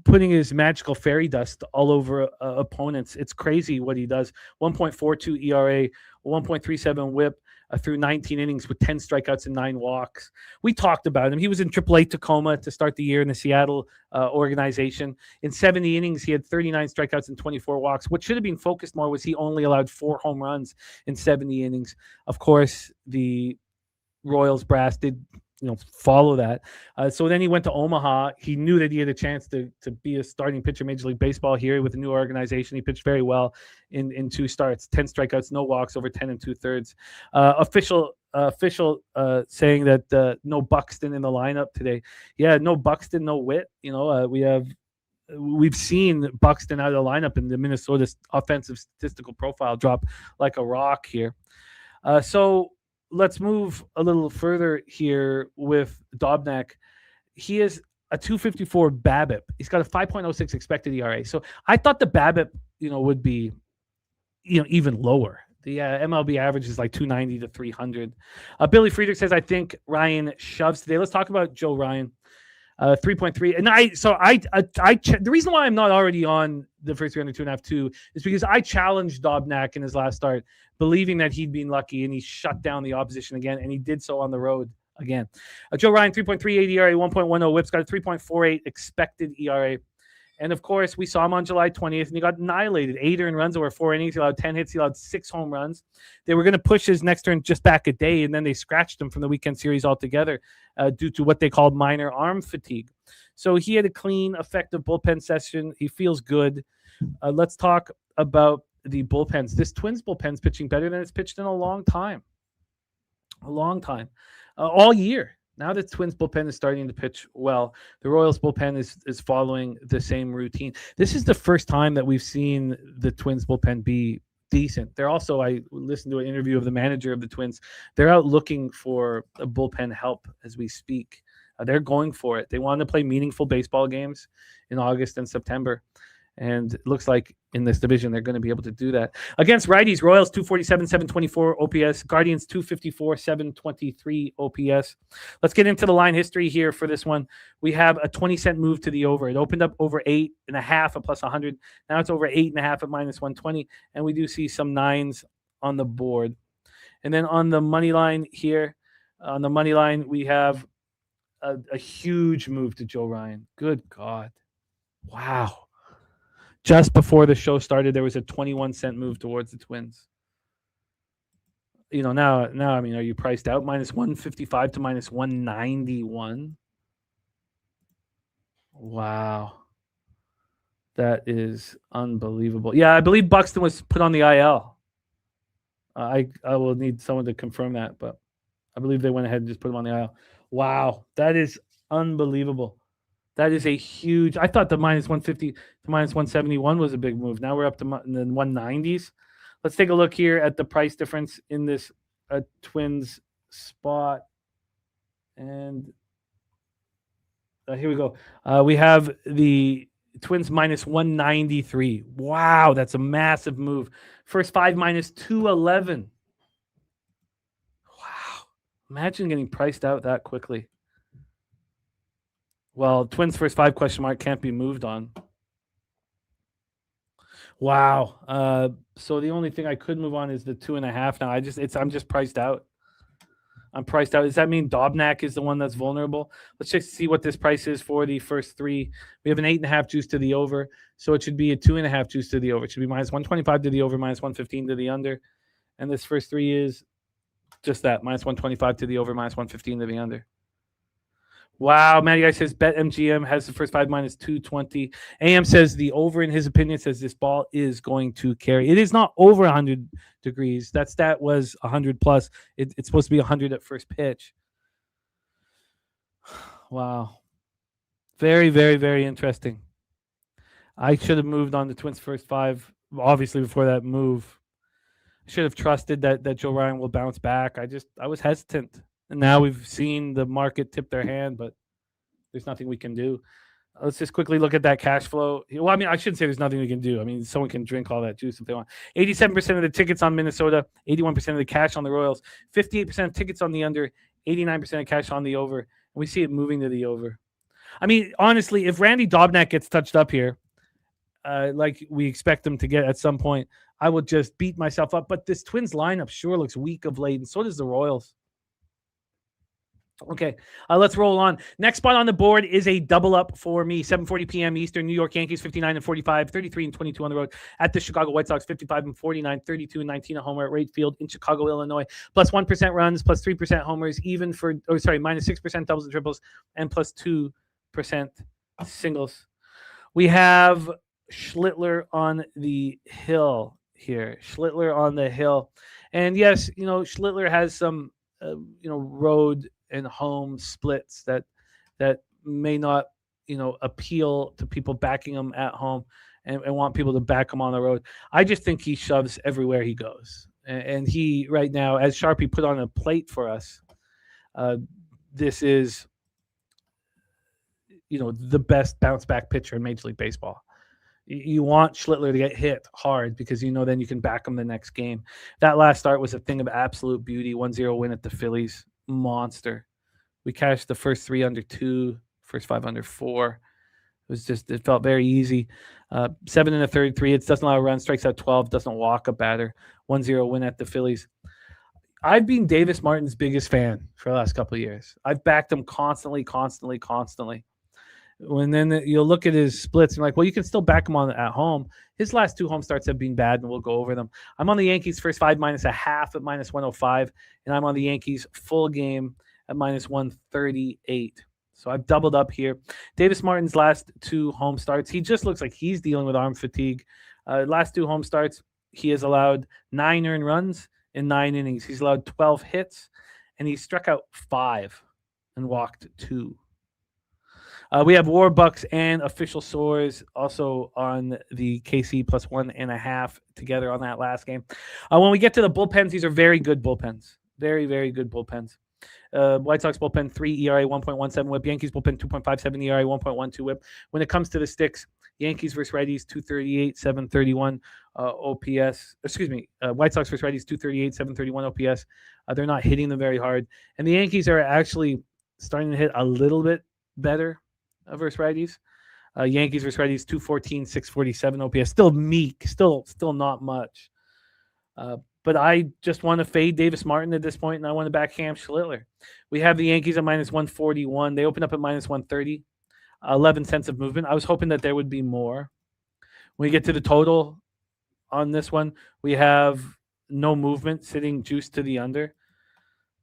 putting his magical fairy dust all over opponents. It's crazy what he does. 1.42 ERA, 1.37 whip through 19 innings with 10 strikeouts and 9 walks. We talked about him. He was in AAA Tacoma to start the year in the Seattle organization. In 70 innings, he had 39 strikeouts and 24 walks. What should have been focused more was he only allowed 4 home runs in 70 innings. Of course, the Royals brass did follow that. So then he went to Omaha. He knew that he had a chance to be a starting pitcher in Major League Baseball here with a new organization. He pitched very well in 2 starts, 10 strikeouts, no walks, over 10 2/3. Official saying that no Buxton in the lineup today. Yeah, no Buxton, no Witt. We've seen Buxton out of the lineup, and the Minnesota offensive statistical profile drop like a rock here. So let's move a little further here with Dobnak. He has a 254 BABIP. He's got a 5.06 expected ERA. So I thought the BABIP, would be, even lower. The MLB average is like 290 to 300. Billy Friedrich says, I think Ryan shoves today. Let's talk about Joe Ryan. 3.3. And the reason why I'm not already on the first 3 under 2.5 too is because I challenged Dobnak in his last start, believing that he'd been lucky, and he shut down the opposition again, and he did so on the road again. Joe Ryan, 3.38 ERA, 1.10 whips, got a 3.48 expected ERA. And of course, we saw him on July 20th, and he got annihilated. 8 earned runs over 4 innings. He allowed 10 hits. He allowed 6 home runs. They were going to push his next turn just back a day, and then they scratched him from the weekend series altogether due to what they called minor arm fatigue. So he had a clean, effective bullpen session. He feels good. Let's talk about the bullpens. This Twins bullpen's pitching better than it's pitched in a long time. All year. Now the Twins bullpen is starting to pitch well. The Royals bullpen is following the same routine. This is the first time that we've seen the Twins bullpen be decent. They're also, I listened to an interview of the manager of the Twins. They're out looking for a bullpen help as we speak. They're going for it. They want to play meaningful baseball games in August and September. And it looks like in this division, they're going to be able to do that. Against righties, Royals 247, 724 OPS. Guardians 254, 723 OPS. Let's get into the line history here for this one. We have a 20-cent move to the over. It opened up over 8.5 at plus 100. Now it's over 8.5 at minus 120. And we do see some nines on the board. And then on the money line here, we have a huge move to Joe Ryan. Good God. Wow. Just before the show started, there was a 21-cent move towards the Twins. Now, I mean, are you priced out? Minus 155 to minus 191. Wow. That is unbelievable. Yeah, I believe Buxton was put on the IL. I will need someone to confirm that, but I believe they went ahead and just put him on the IL. Wow, that is unbelievable. That is a huge. I thought the minus 150 to minus 171 was a big move. Now we're up to the 190s. Let's take a look here at the price difference in this Twins spot. And here we go. We have the Twins minus 193. Wow, that's a massive move. First 5 minus 211. Wow. Imagine getting priced out that quickly. Well, Twins first 5 ? Can't be moved on. Wow. So the only thing I could move on is the 2.5 now. I'm just priced out. I'm priced out. Does that mean Dobnak is the one that's vulnerable? Let's just see what this price is for the first 3. We have an 8.5 juice to the over, so it should be a 2.5 juice to the over. It should be minus 125 to the over, minus 115 to the under. And this first 3 is just that, minus 125 to the over, minus 115 to the under. Wow, Matty Ice says BetMGM has the first 5 minus 220. AM says the over, in his opinion, says this ball is going to carry. It is not over 100 degrees. That stat was 100 plus. It's supposed to be 100 at first pitch. Wow. Very, very, very interesting. I should have moved on the Twins first 5, obviously, before that move. I should have trusted that Joe Ryan will bounce back. I was hesitant. And now we've seen the market tip their hand, but there's nothing we can do. Let's just quickly look at that cash flow. Well, I mean, I shouldn't say there's nothing we can do. I mean, someone can drink all that juice if they want. 87% of the tickets on Minnesota, 81% of the cash on the Royals, 58% of tickets on the under, 89% of cash on the over. And we see it moving to the over. I mean, honestly, if Randy Dobnak gets touched up here, like we expect him to get at some point, I would just beat myself up. But this Twins lineup sure looks weak of late, and so does the Royals. Okay, let's roll on. Next spot on the board is a double up for me. 7:40 p.m. Eastern. New York Yankees 59-45, 33-22 on the road at the Chicago White Sox 55-49, 32-19 a homer at Wright Field in Chicago, Illinois. Plus 1% runs, plus 3% homers, minus 6% doubles and triples, and plus 2% singles. We have Schlittler on the hill here. Schlittler on the hill, and yes, Schlittler has some road and home splits that may not, appeal to people backing him at home and want people to back him on the road. I just think he shoves everywhere he goes. And he, right now, as Sharpie put on a plate for us, this is, the best bounce back pitcher in Major League Baseball. You want Schlittler to get hit hard because then you can back him the next game. That last start was a thing of absolute beauty. 1-0 win at the Phillies. Monster. We cashed the first 3 under 2, first 5 under 4. It felt very easy. 7 1/3, 3 hits, doesn't allow a run, strikes out 12, doesn't walk a batter. 1-0 win at the Phillies. I've been Davis Martin's biggest fan for the last couple of years. I've backed him constantly. When then you'll look at his splits and you're like, well, you can still back him on at home. His last 2 home starts have been bad, and we'll go over them. I'm on the Yankees first 5 minus a half at minus 105, and I'm on the Yankees full game at minus 138. So I've doubled up here. Davis Martin's last 2 home starts, he just looks like he's dealing with arm fatigue. Last 2 home starts, he has allowed 9 earned runs in 9 innings. He's allowed 12 hits, and he struck out 5 and walked 2. We have Warbucks and official soars also on the KC plus 1.5 together on that last game. When we get to the bullpens, these are very good bullpens. Very, very good bullpens. White Sox bullpen 3 ERA 1.17 WHIP. Yankees bullpen 2.57 ERA 1.12 WHIP. When it comes to the sticks, Yankees versus righties 238 731 OPS. White Sox versus righties 238 731 OPS. They're not hitting them very hard, and the Yankees are actually starting to hit a little bit better versus righties. Yankees versus righties 214 647 OPS. Still meek. Still not much. But I just want to fade Davis Martin at this point, and I want to back Cam Schlittler. We have the Yankees at minus 141. They open up at minus 130. 11 cents of movement. I was hoping that there would be more. When we get to the total on this one, we have no movement, sitting juiced to the under.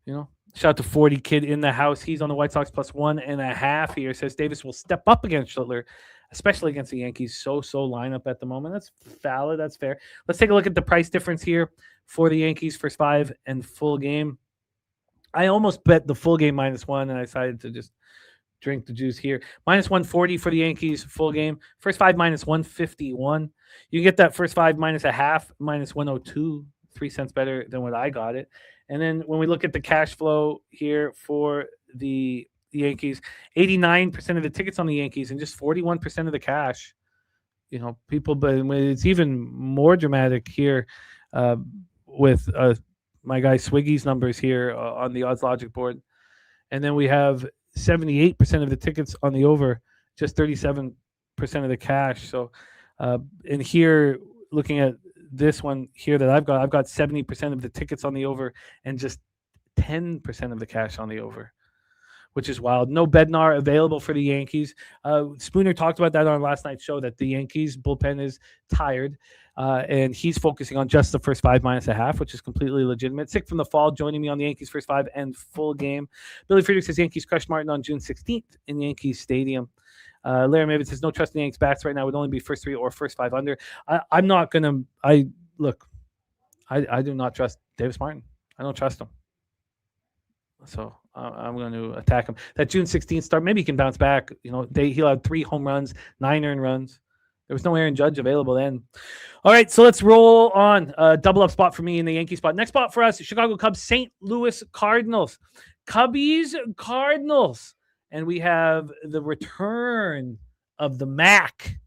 Shout out to 40 Kid in the house. He's on the White Sox plus 1.5 here. Says Davis will step up against Schlittler, especially against the Yankees. So lineup at the moment. That's valid. That's fair. Let's take a look at the price difference here for the Yankees first 5 and full game. I almost bet the full game minus 1, and I decided to just drink the juice here. Minus 140 for the Yankees full game. First 5 minus 151. You get that first 5 minus a half, minus 102. 3 cents better than what I got it. And then when we look at the cash flow here for the Yankees, 89% of the tickets on the Yankees and just 41% of the cash. People, but it's even more dramatic here with my guy Swiggy's numbers here on the odds logic board. And then we have 78% of the tickets on the over, just 37% of the cash. So, and here, looking at this one here that I've got 70% of the tickets on the over and just 10% of the cash on the over, which is wild. No Bednar available for the Yankees. Spooner talked about that on last night's show, that the Yankees bullpen is tired, and he's focusing on just the first 5 minus a half, which is completely legitimate. Sick from the fall, joining me on the Yankees first 5 and full game. Billy Friedrich says Yankees crushed Martin on June 16th in Yankee Stadium. Larry Maven says no trust in the Yankees bats right now. It would only be first 3 or first 5 under. I'm not going to – I do not trust Davis Martin. I don't trust him. So I'm going to attack him. That June 16th start, maybe he can bounce back. He allowed 3 home runs, 9 earned runs. There was no Aaron Judge available then. All right, so let's roll on. Double up spot for me in the Yankee spot. Next spot for us, Chicago Cubs, St. Louis Cardinals. Cubbies, Cardinals. And we have the return of the Mac.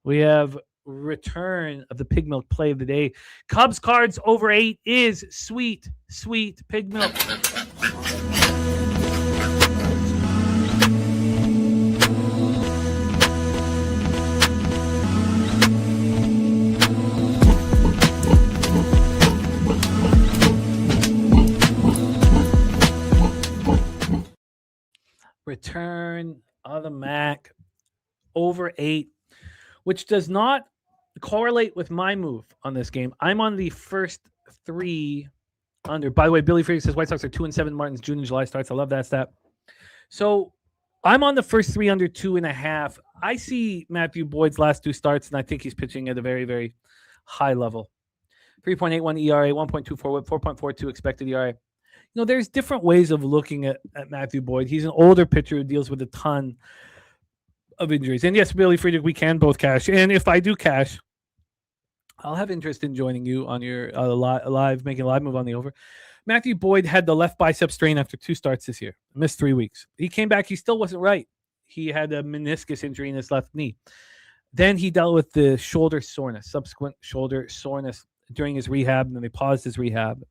We have return of the pig milk play of the day. Cubs Cards over 8 is sweet pig milk. Return of the Mac over 8, which does not correlate with my move on this game. I'm on the first 3 under. By the way, Billy Friedrich says White Sox are 2-7. Martin's June and July starts. I love that stat. So I'm on the first 3 under 2.5. I see Matthew Boyd's last 2 starts, and I think he's pitching at a very, very high level. 3.81 ERA, 1.24 WHIP, 4.42 expected ERA. There's different ways of looking at Matthew Boyd. He's an older pitcher who deals with a ton of injuries. And yes, Billy Friedrich, we can both cash. And if I do cash, I'll have interest in joining you on your making a live move on the over. Matthew Boyd had the left bicep strain after 2 starts this year. Missed 3 weeks. He came back. He still wasn't right. He had a meniscus injury in his left knee. Then he dealt with the subsequent shoulder soreness during his rehab, and then they paused his rehab.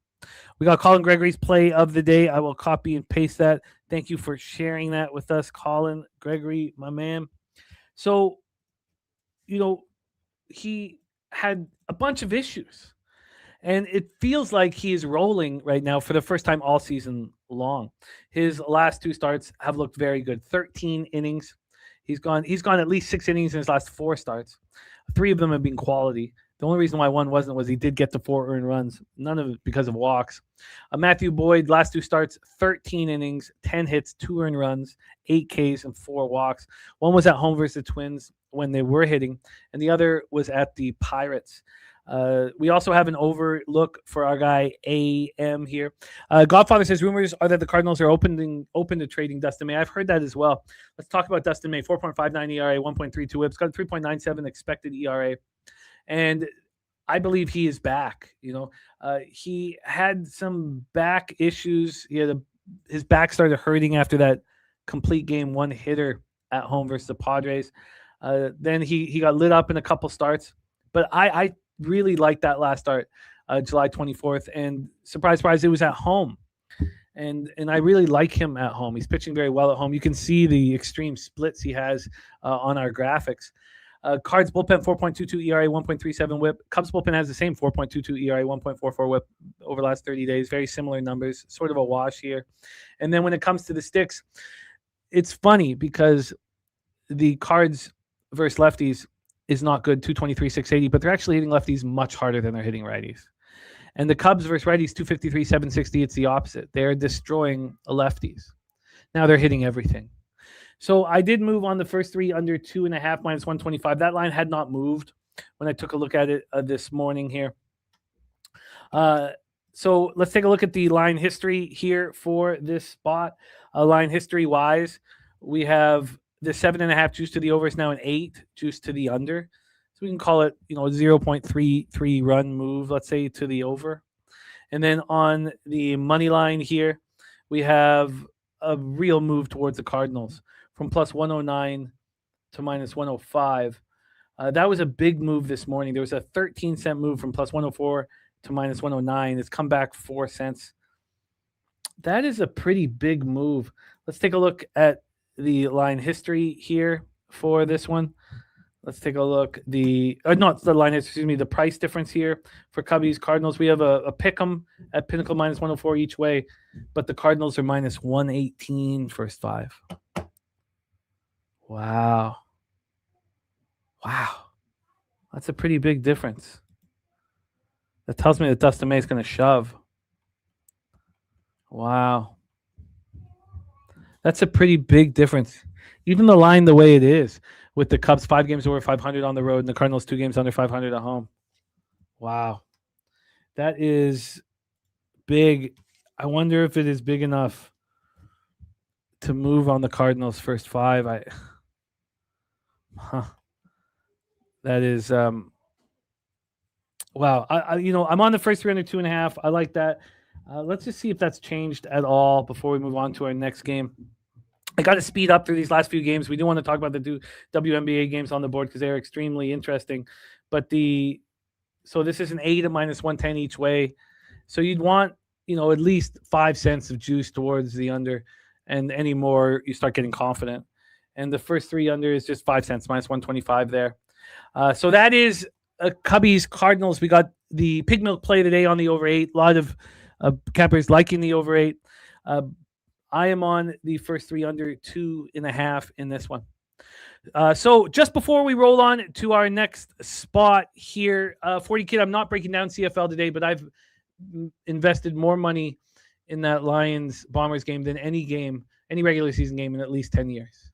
We got Colin Gregory's play of the day. I will copy and paste that. Thank you for sharing that with us, Colin Gregory, my man. So, he had a bunch of issues, and it feels like he is rolling right now for the first time all season long. His last 2 starts have looked very good. 13 innings. He's gone at least 6 innings in his last 4 starts. 3 of them have been quality. The only reason why 1 wasn't was he did get to 4 earned runs. None of it because of walks. Matthew Boyd, last 2 starts, 13 innings, 10 hits, 2 earned runs, 8 Ks, and 4 walks. 1 was at home versus the Twins when they were hitting, and the other was at the Pirates. We also have an overlook for our guy AM here. Godfather says rumors are that the Cardinals are open to trading Dustin May. I've heard that as well. Let's talk about Dustin May. 4.59 ERA, 1.32 WHIPs, got a 3.97 expected ERA, and I believe he is back. He had some back issues. His back started hurting after that complete game one hitter at home versus the Padres. Then he got lit up in a couple starts, but I really liked that last start, July 24th, and surprise, it was at home. And I really like him at home. He's pitching very well at home. You can see the extreme splits he has on our graphics. Cards bullpen 4.22 ERA, 1.37 WHIP. Cubs bullpen has the same 4.22 ERA, 1.44 WHIP over the last 30 days. Very similar numbers, sort of a wash here. And then when it comes to the sticks, it's funny because the Cards versus lefties is not good, 223, 680, but they're actually hitting lefties much harder than they're hitting righties. And the Cubs versus righties, 253, 760, it's the opposite. They're destroying lefties. Now they're hitting everything. So I did move on the first three under 2.5 minus 125. That line had not moved when I took a look at it this morning here. So let's take a look at the line history here for this spot. Line history-wise, we have the 7.5 juice to the over is now an 8 juice to the under. So we can call it, a 0.33 run move, let's say, to the over. And then on the money line here, we have a real move towards the Cardinals from plus 109 to minus 105. That was a big move this morning. There was a 13-cent move from plus 104 to minus 109. It's come back 4 cents. That is a pretty big move. Let's take a look at the line history here for this one. Let's take a look. The price difference here for Cubbies Cardinals. We have a pick'em at Pinnacle minus 104 each way, but the Cardinals are minus 118 first 5. Wow. That's a pretty big difference. That tells me that Dustin May is going to shove. Wow. That's a pretty big difference. Even the line the way it is, with the Cubs 5 games over 500 on the road and the Cardinals 2 games under 500 at home. Wow. That is big. I wonder if it is big enough to move on the Cardinals first 5. That is wow. I'm on the first 3 under 2.5. I like that. Let's just see if that's changed at all before we move on to our next game. I got to speed up through these last few games. We do want to talk about the WNBA games on the board because they're extremely interesting. But so this is an 8 at minus 110 each way. So you'd want, at least 5 cents of juice towards the under, and any more you start getting confident. And the first 3 under is just 5 cents, minus 125 there. So that is Cubbies Cardinals. We got the pig milk play today on the over 8. A lot of campers liking the over 8. I am on the first 3 under 2.5 in this one. So just before we roll on to our next spot here, 40 Kid, I'm not breaking down CFL today, but I've invested more money in that Lions-Bombers game than any regular season game in at least 10 years.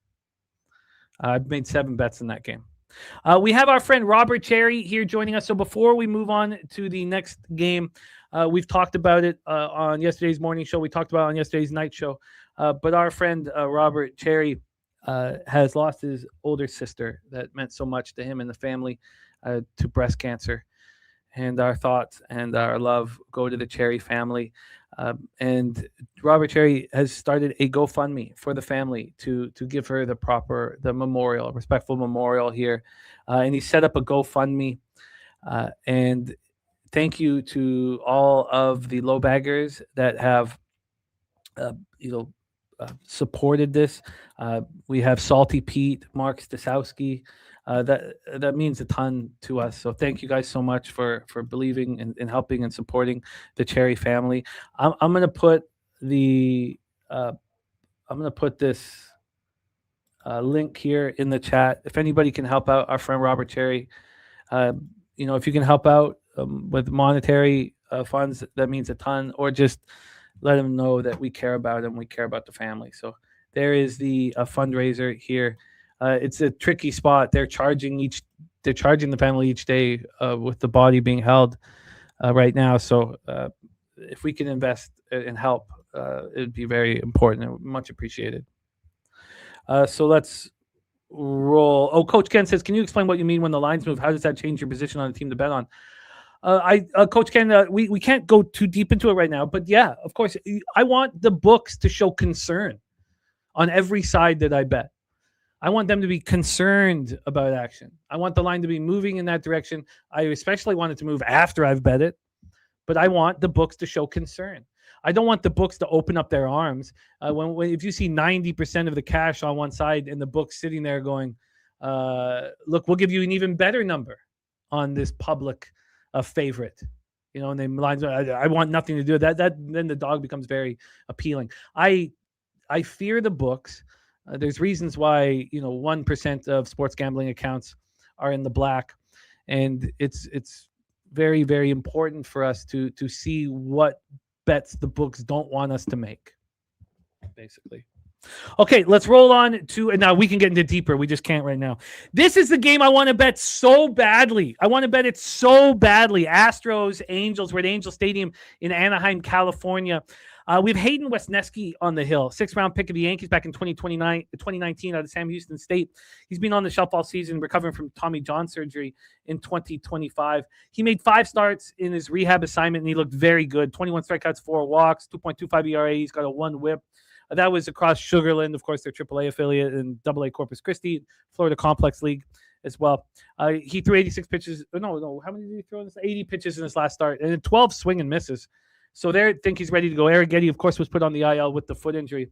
I've made 7 bets in that game. We have our friend Robert Cherry here joining us. So before we move on to the next game, we've talked about it on yesterday's morning show. We talked about it on yesterday's night show. But our friend Robert Cherry has lost his older sister that meant so much to him and the family to breast cancer. And our thoughts and our love go to the Cherry family. And Robert Cherry has started a GoFundMe for the family to give her the memorial, respectful memorial here. And he set up a GoFundMe. And thank you to all of the low baggers that have, supported this. We have Salty Pete, Mark Stasowski. That means a ton to us. So thank you guys so much for believing and helping and supporting the Cherry family. I'm going to put this link here in the chat. If anybody can help out our friend Robert Cherry, if you can help out with monetary funds, that means a ton, or just let him know that we care about him. We care about the family. So there is the fundraiser here. It's a tricky spot. They're charging each they're charging the family each day with the body being held right now. So if we can invest and help, it would be very important and much appreciated. So let's roll. Oh, Coach Ken says, can you explain what you mean when the lines move? How does that change your position on a team to bet on? Coach Ken, we can't go too deep into it right now, but yeah, of course, I want the books to show concern on every side that I bet. I want them to be concerned about action. I want the line to be moving in that direction. I especially want it to move after I've bet it, but I want the books to show concern. I don't want the books to open up their arms. When if you see 90% of the cash on one side and the book sitting there going, look, we'll give you an even better number on this public favorite, and they lines. I want nothing to do with that. Then the dog becomes very appealing. I fear the books. There's reasons why 1% of sports gambling accounts are in the black, and it's very, very important for us to see what bets the books don't want us to make, basically. Okay, let's roll on to, and now we can get into deeper. We just can't right now. This is the game I want to bet so badly. I want to bet it so badly. Astros, Angels. We're at Angel Stadium in Anaheim, California. We have Hayden Wesneski on the hill, 6th-round pick of the Yankees back in 2019 out of Sam Houston State. He's been on the shelf all season, recovering from Tommy John surgery in 2025. He made 5 starts in his rehab assignment, and he looked very good. 21 strikeouts, 4 walks, 2.25 ERA. He's got a 1 whip. That was across Sugarland, of course, their AAA affiliate, and AA Corpus Christi, Florida Complex League as well. He threw 86 pitches. No. How many did he throw in this? 80 pitches in his last start, and 12 swing and misses. So they think he's ready to go. Eric Getty, of course, was put on the IL with the foot injury.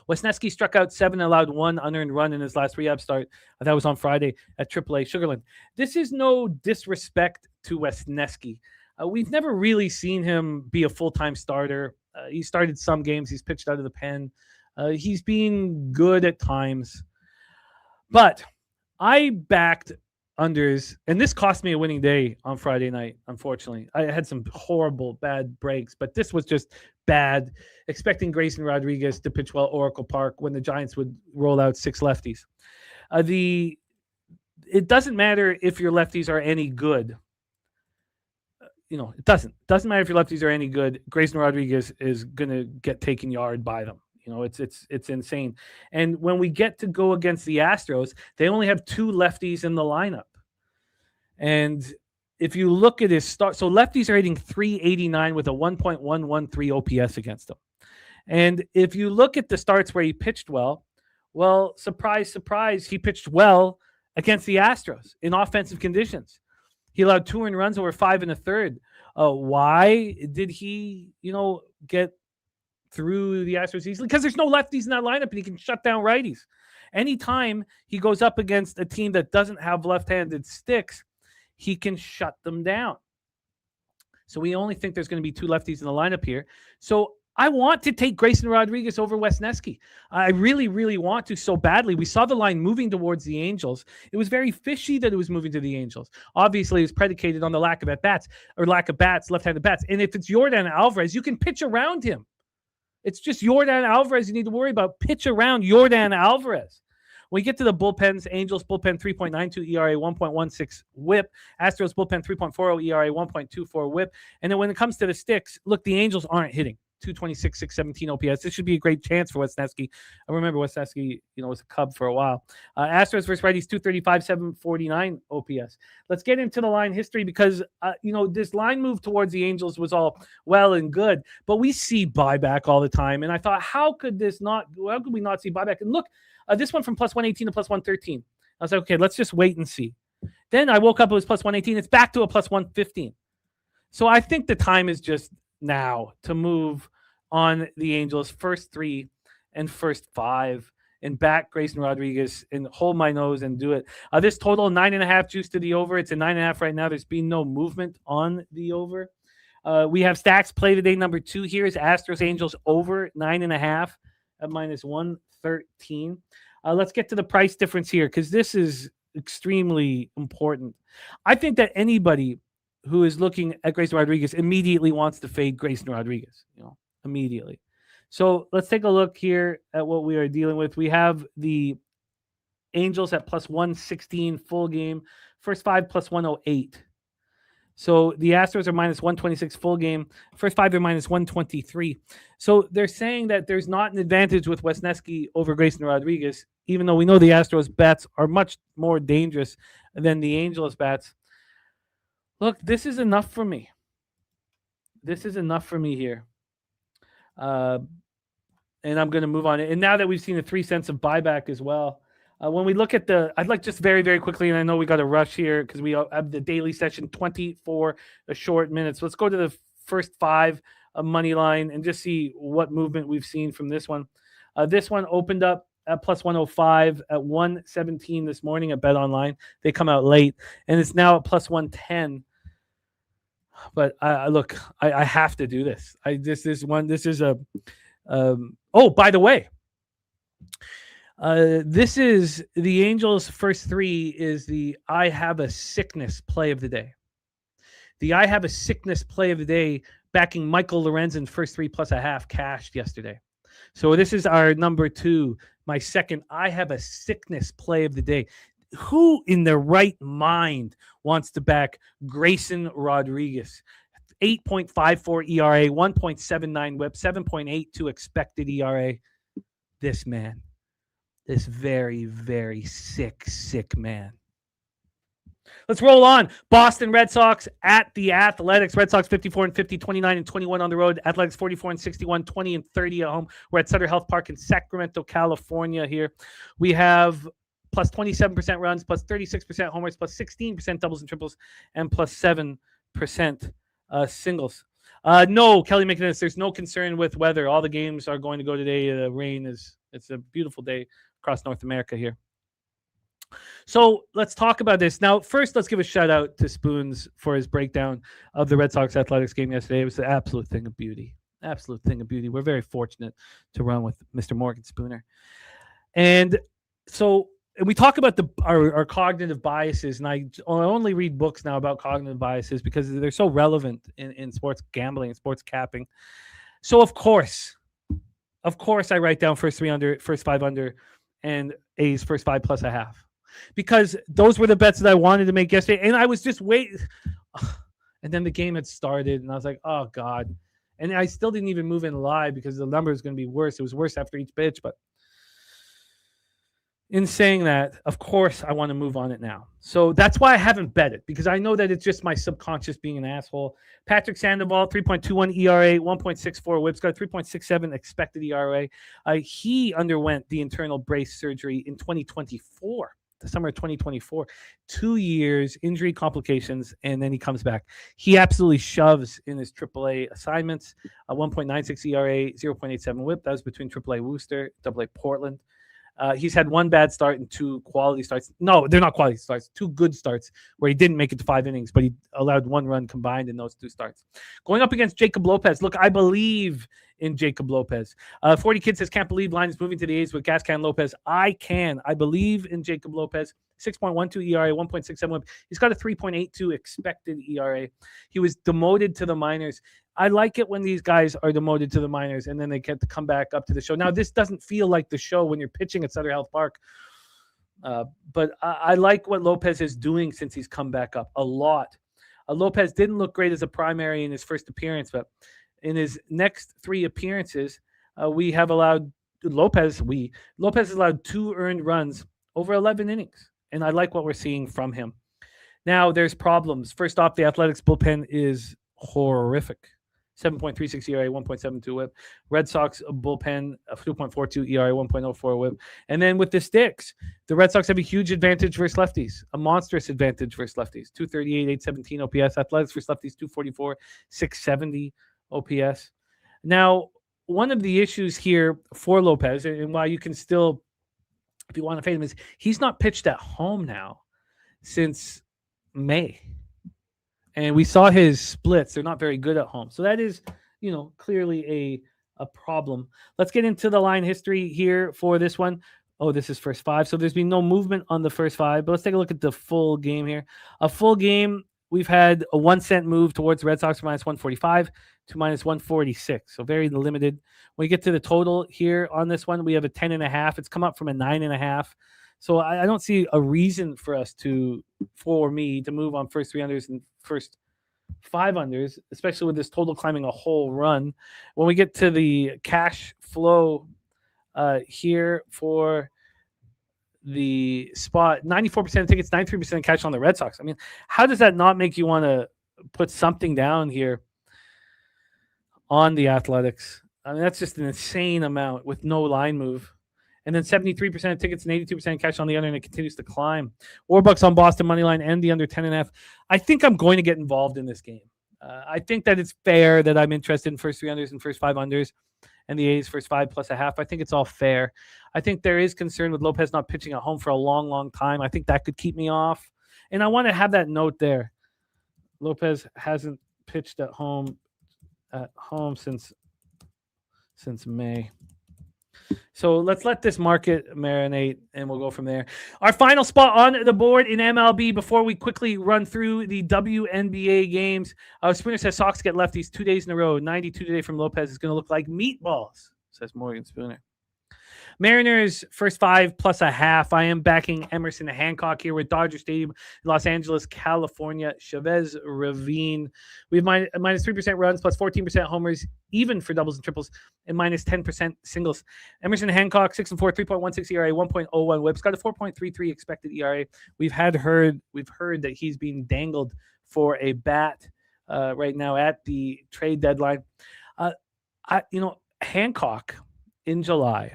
Wesneski struck out 7 and allowed 1 unearned run in his last rehab start. That was on Friday at AAA Sugarland. This is no disrespect to Wesneski. We've never really seen him be a full-time starter. He started some games. He's pitched out of the pen. He's been good at times. But I backed unders, and this cost me a winning day on Friday night, unfortunately. I had some horrible, bad breaks, but this was just bad, expecting Grayson Rodriguez to pitch well at Oracle Park when the Giants would roll out 6 lefties. It doesn't matter if your lefties are any good. It doesn't matter if your lefties are any good. Grayson Rodriguez is going to get taken yard by them. It's insane. And when we get to go against the Astros, they only have 2 lefties in the lineup. And if you look at his start, so lefties are hitting .389 with a 1.113 OPS against them. And if you look at the starts where he pitched well, surprise, surprise, he pitched well against the Astros in offensive conditions. He allowed 2 earned runs over 5 1/3. Why did he, get through the Astros easily? Because there's no lefties in that lineup, and he can shut down righties. Anytime he goes up against a team that doesn't have left-handed sticks, he can shut them down. So we only think there's going to be 2 lefties in the lineup here. So I want to take Grayson Rodriguez over Wesneski. I really, really want to so badly. We saw the line moving towards the Angels. It was very fishy that it was moving to the Angels. Obviously, it was predicated on the lack of at-bats, or lack of bats, left-handed bats. And if it's Yordan Alvarez, you can pitch around him. It's just Yordan Alvarez you need to worry about. Pitch around Yordan Alvarez. When we get to the bullpens, Angels bullpen 3.92 ERA, 1.16 whip. Astros bullpen 3.40 ERA, 1.24 whip. And then when it comes to the sticks, look, the Angels aren't hitting. 226, 617 OPS. This should be a great chance for Wesneski. I remember Wesneski, was a Cub for a while. Astros versus righties, 235, 749 OPS. Let's get into the line history because, this line move towards the Angels was all well and good, but we see buyback all the time. And I thought, how could we not see buyback? And look, this one from plus 118 to plus 113. I was like, okay, let's just wait and see. Then I woke up, it was plus 118. It's back to a plus 115. So I think the time is just now to move on the Angels' first 3 and first 5 and back Grayson Rodriguez and hold my nose and do it. This total 9.5 juice to the over. It's a 9.5 right now. There's been no movement on the over. We have stacks play today. Number 2 here is Astros Angels over 9.5 at minus 113. Let's get to the price difference here because this is extremely important. I think that anybody who is looking at Grayson Rodriguez immediately wants to fade Grayson Rodriguez, immediately. So let's take a look here at what we are dealing with. We have the Angels at plus 116 full game. First 5 plus 108. So the Astros are minus 126 full game. First 5 are minus 123. So they're saying that there's not an advantage with Wesneski over Grayson Rodriguez, even though we know the Astros bats are much more dangerous than the Angels bats. Look, this is enough for me. This is enough for me here. And I'm going to move on. And now that we've seen the 3 cents of buyback as well, when we look at I'd like just very, very quickly, and I know we got to rush here because we have the daily session 24 short minutes. Let's go to the first 5 money line and just see what movement we've seen from this one. This one opened up at plus 105 at 117 this morning at Bet Online. They come out late, and it's now at plus 110. But look, I have to do this. This is a. Oh, by the way. This is the Angels' first 3 is the I have a sickness play of the day. The I have a sickness play of the day backing Michael Lorenzen first 3 plus a half cashed yesterday. So this is our number 2, my second I have a sickness play of the day. Who in their right mind wants to back Grayson Rodriguez? 8.54 ERA, 1.79 whip, 7.82 expected ERA. This man. This very, very sick man. Let's roll on. Boston Red Sox at the Athletics. Red Sox 54 and 50, 29 and 21 on the road. Athletics 44 and 61, 20 and 30 at home. We're at Sutter Health Park in Sacramento, California here. We have plus 27% runs, plus 36% homers, plus 16% doubles and triples, and plus 7% singles. No, Kelly McInnes, there's no concern with weather. All the games are going to go today. The rain it's a beautiful day across North America here. So let's talk about this. Now, first, let's give a shout out to Spoons for his breakdown of the Red Sox Athletics game yesterday. It was an absolute thing of beauty. Absolute thing of beauty. We're very fortunate to run with Mr. Morgan Spooner. And so we talk about our cognitive biases, and I only read books now about cognitive biases because they're so relevant in sports gambling and sports capping. So, of course, I write down first 3 under, first 5 under, and A's first 5 plus a half. Because those were the bets that I wanted to make yesterday. And I was just waiting. And then the game had started, and I was like, oh, God. And I still didn't even move in live because the number is going to be worse. It was worse after each pitch. But in saying that, of course, I want to move on it now. So that's why I haven't bet it, because I know that it's just my subconscious being an asshole. Patrick Sandoval, 3.21 ERA, 1.64 whips, got 3.67 expected ERA. He underwent the internal brace surgery in 2024. The summer of 2024, 2 years, injury complications, and then he comes back. He absolutely shoves in his AAA assignments, 1.96 ERA, 0.87 whip. That was between AAA Worcester, AA Portland. He's had 1 bad start and 2 quality starts. No, they're not quality starts. 2 good starts where he didn't make it to 5 innings, but he allowed 1 run combined in those 2 starts. Going up against Jacob Lopez. Look, I believe in Jacob Lopez. 40 Kid says, can't believe line is moving to the A's with Gas Can Lopez. I can. I believe in Jacob Lopez. 6.12 ERA, 1.67 whip. He's got a 3.82 expected ERA. He was demoted to the minors. I like it when these guys are demoted to the minors and then they get to come back up to the show. Now, this doesn't feel like the show when you're pitching at Sutter Health Park. But I like what Lopez is doing since he's come back up a lot. Lopez didn't look great as a primary in his first appearance, but in his next 3 appearances, we have allowed Lopez has allowed 2 earned runs over 11 innings. And I like what we're seeing from him. Now, there's problems. First off, the Athletics bullpen is horrific. 7.36 ERA, 1.72 whip. Red Sox bullpen, 2.42 ERA, 1.04 whip. And then with the sticks, the Red Sox have a huge advantage versus lefties, a monstrous advantage versus lefties. 238, 817 OPS. Athletics versus lefties, 244, 670 OPS. Now, one of the issues here for Lopez, and why you can still, if you want to fade him, is he's not pitched at home now since May. And we saw his splits. They're not very good at home. So that is, clearly a problem. Let's get into the line history here for this one. Oh, this is first 5. So there's been no movement on the first 5. But let's take a look at the full game here. A full game, we've had a 1 cent move towards the Red Sox from minus 145 to minus 146. So very limited. When we get to the total here on this one, we have a 10.5. It's come up from a 9.5 So I don't see a reason for me to move on first 3 unders and first 5 unders, especially with this total climbing a whole run. When we get to the cash flow here for the spot, 94% of tickets, 93% cash on the Red Sox. I mean, how does that not make you want to put something down here on the Athletics? I mean, that's just an insane amount with no line move. And then 73% of tickets and 82% cash on the under, and it continues to climb. Warbucks on Boston money line and the under 10.5. I think I'm going to get involved in this game. I think that it's fair that I'm interested in first 3 unders and first 5 unders, and the A's first 5 plus a half. I think it's all fair. I think there is concern with Lopez not pitching at home for a long, long time. I think that could keep me off. And I want to have that note there. Lopez hasn't pitched at home since May. So let's let this market marinate, and we'll go from there. Our final spot on the board in MLB before we quickly run through the WNBA games. Spooner says Sox get lefties 2 days in a row. 92 today from Lopez is going to look like meatballs, says Morgan Spooner. Mariners first 5 plus a half. I am backing Emerson Hancock here with Dodger Stadium in Los Angeles, California. Chavez Ravine. We have minus 3% runs, plus 14% homers, even for doubles and triples, and minus 10% singles. Emerson Hancock 6-4, 3.16 ERA, 1.01 WHIP's got a 4.33 expected ERA. We've heard that he's being dangled for a bat right now at the trade deadline. Hancock in July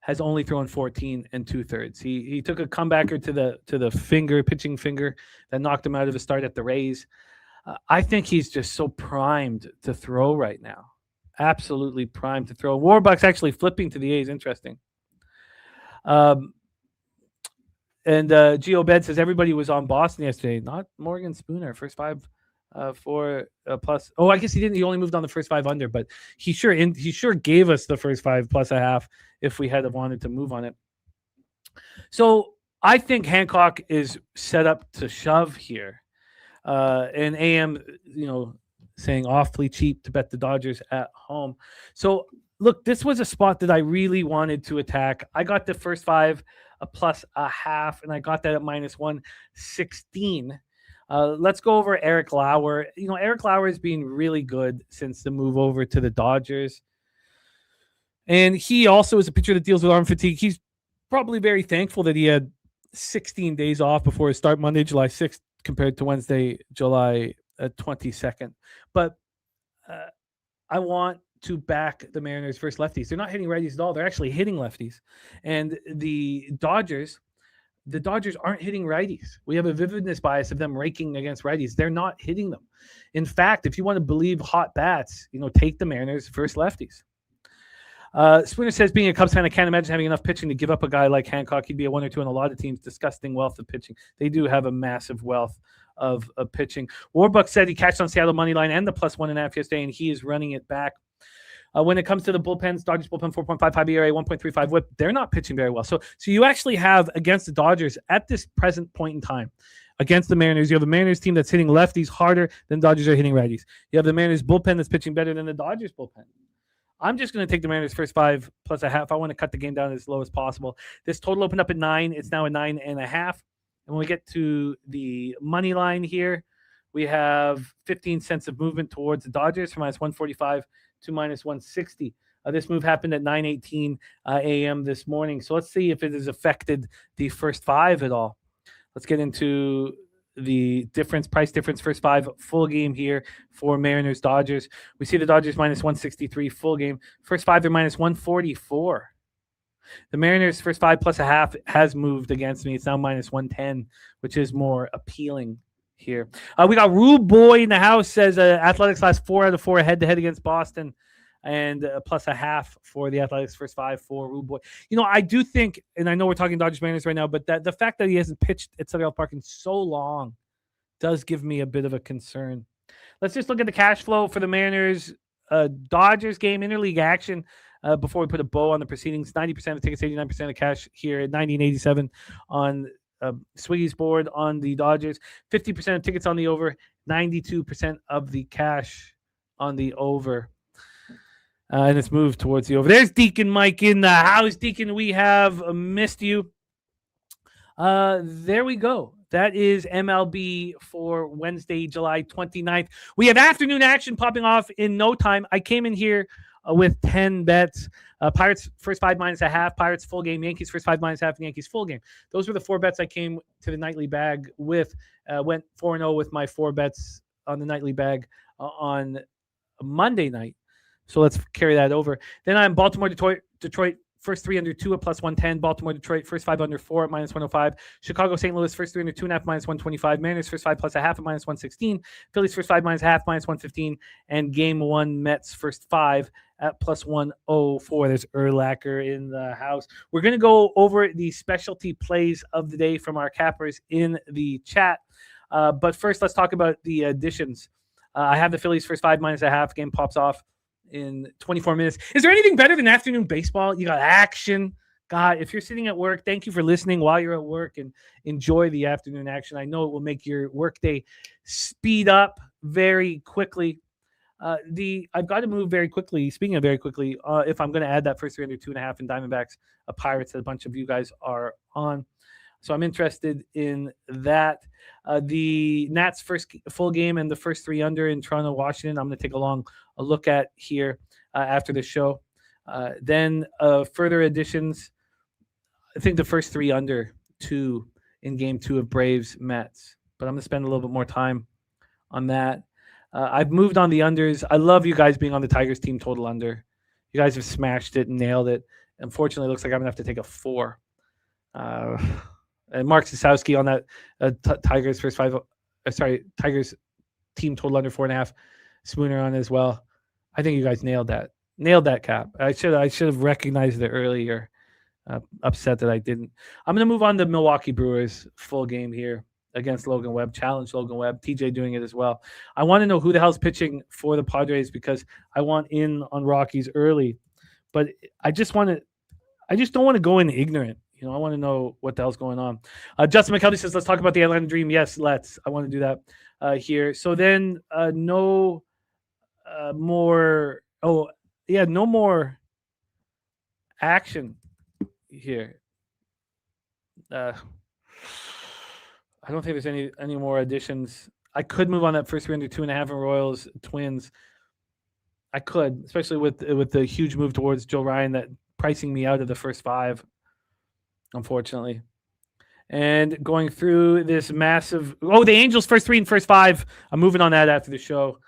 has only thrown 14 2/3. He took a comebacker to the pitching finger that knocked him out of his start at the Rays. I think he's just so primed to throw right now. Absolutely primed to throw. Warbucks actually flipping to the A's. Interesting. And Gio Bed says everybody was on Boston yesterday. Not Morgan Spooner. First 5 for plus. Oh, I guess he didn't. He only moved on the first 5 under, but he sure gave us the first 5 plus a half if we had wanted to move on it. So I think Hancock is set up to shove here. And AM, saying awfully cheap to bet the Dodgers at home. So look, this was a spot that I really wanted to attack. I got the first 5 plus a half, and I got that at minus 116. Let's go over Eric Lauer. Eric Lauer has been really good since the move over to the Dodgers. And he also is a pitcher that deals with arm fatigue. He's probably very thankful that he had 16 days off before his start Monday, July 6th, compared to Wednesday, July 22nd. But I want to back the Mariners versus lefties. They're not hitting righties at all. They're actually hitting lefties. And the Dodgers aren't hitting righties. We have a vividness bias of them raking against righties. They're not hitting them. In fact, if you want to believe hot bats, take the Mariners versus lefties. Spooner says, being a Cubs fan, I can't imagine having enough pitching to give up a guy like Hancock. He'd be a 1 or 2 in a lot of teams. Disgusting wealth of pitching. They do have a massive wealth of pitching. Warbucks said he cashed on Seattle money line and the plus 1.5 yesterday, and he is running it back. When it comes to the bullpens, Dodgers bullpen 4.55 ERA, 1.35 WHIP. They're not pitching very well. So you actually have against the Dodgers at this present point in time, against the Mariners, you have the Mariners team that's hitting lefties harder than Dodgers are hitting righties. You have the Mariners bullpen that's pitching better than the Dodgers bullpen. I'm just going to take the Mariners first 5 plus a half. I want to cut the game down as low as possible. This total opened up at 9. It's now at 9.5. And when we get to the money line here, we have 15 cents of movement towards the Dodgers from minus 145 to minus 160. This move happened at 9:18 a.m. this morning. So let's see if it has affected the first 5 at all. Let's get into the price difference, first 5 full game here for Mariners Dodgers. We see the Dodgers minus 163 full game. First 5, they're minus 144. The Mariners first 5 plus a half has moved against me. It's now minus 110, which is more appealing here. We got Rube Boy in the house, says Athletics last 4 out of 4 head-to-head against Boston, and plus a half for the Athletics first 5 for Rube Boy. I do think, and I know we're talking Dodgers Mariners right now, but that the fact that he hasn't pitched at Citadel Park in so long does give me a bit of a concern. Let's just look at the cash flow for the Mariners Dodgers game, interleague action. Before we put a bow on the proceedings, 90% of tickets, 89% of cash here at 1987 on Swiggy's board on the Dodgers. 50% of tickets on the over, 92% of the cash on the over. And it's moved towards the over. There's Deacon Mike in the house. Deacon, we have missed you. There we go. That is MLB for Wednesday, July 29th. We have afternoon action popping off in no time. I came in here with 10 bets. Pirates first 5 minus a half, Pirates full game, Yankees first 5 minus half, and Yankees full game. Those were the 4 bets I came to the nightly bag with. Went 4-0 with my 4 bets on the nightly bag on Monday night. So let's carry that over. Then I'm Baltimore, Detroit first 3 under 2 at plus 110. Baltimore, Detroit first 5 under 4 at minus 105. Chicago, St. Louis first 3 under 2.5 minus 125. Mariners first 5 plus a half at minus 116. Phillies first 5 minus a half minus 115. And game 1 Mets first 5 at plus 104. There's Urlacher in the house. We're going to go over the specialty plays of the day from our cappers in the chat. But first, let's talk about the additions. I have the Phillies first 5 minus a half. Game pops off in 24 minutes. Is there anything better than afternoon baseball? You got action. God, if you're sitting at work, thank you for listening while you're at work and enjoy the afternoon action. I know it will make your workday speed up very quickly. I've got to move very quickly. Speaking of very quickly, if I'm going to add that first 3 under 2.5 in Diamondbacks, Pirates that a bunch of you guys are on. So I'm interested in that. The Nats first full game and the first 3 under in Toronto, Washington, I'm going to take a look at here after the show. Then further additions, I think the first 3 under 2 in game 2 of Braves Mets. But I'm going to spend a little bit more time on that. I've moved on the unders. I love you guys being on the Tigers team total under. You guys have smashed it and nailed it. Unfortunately, it looks like I'm going to have to take a 4. And Mark Sosowski on that Tigers first 5. Tigers team total under 4.5. Spooner on as well. I think you guys nailed that. Nailed that, Cap. I should have recognized it earlier. Upset that I didn't. I'm going to move on to Milwaukee Brewers full game here against Logan Webb. Challenge Logan Webb. TJ doing it as well. I want to know who the hell's pitching for the Padres because I want in on Rockies early, but I just don't want to go in ignorant. I want to know what the hell's going on. Justin McKelvey says, let's talk about the Atlanta Dream. Yes, let's. I want to do that here. So then no more. Oh, yeah, no more action here. I don't think there's any more additions. I could move on that first 3 under 2.5 in Royals Twins. I could, especially with the huge move towards Joe Ryan that pricing me out of the first 5. Unfortunately. And going through this massive... Oh, the Angels first 3 and first 5. I'm moving on that after the show.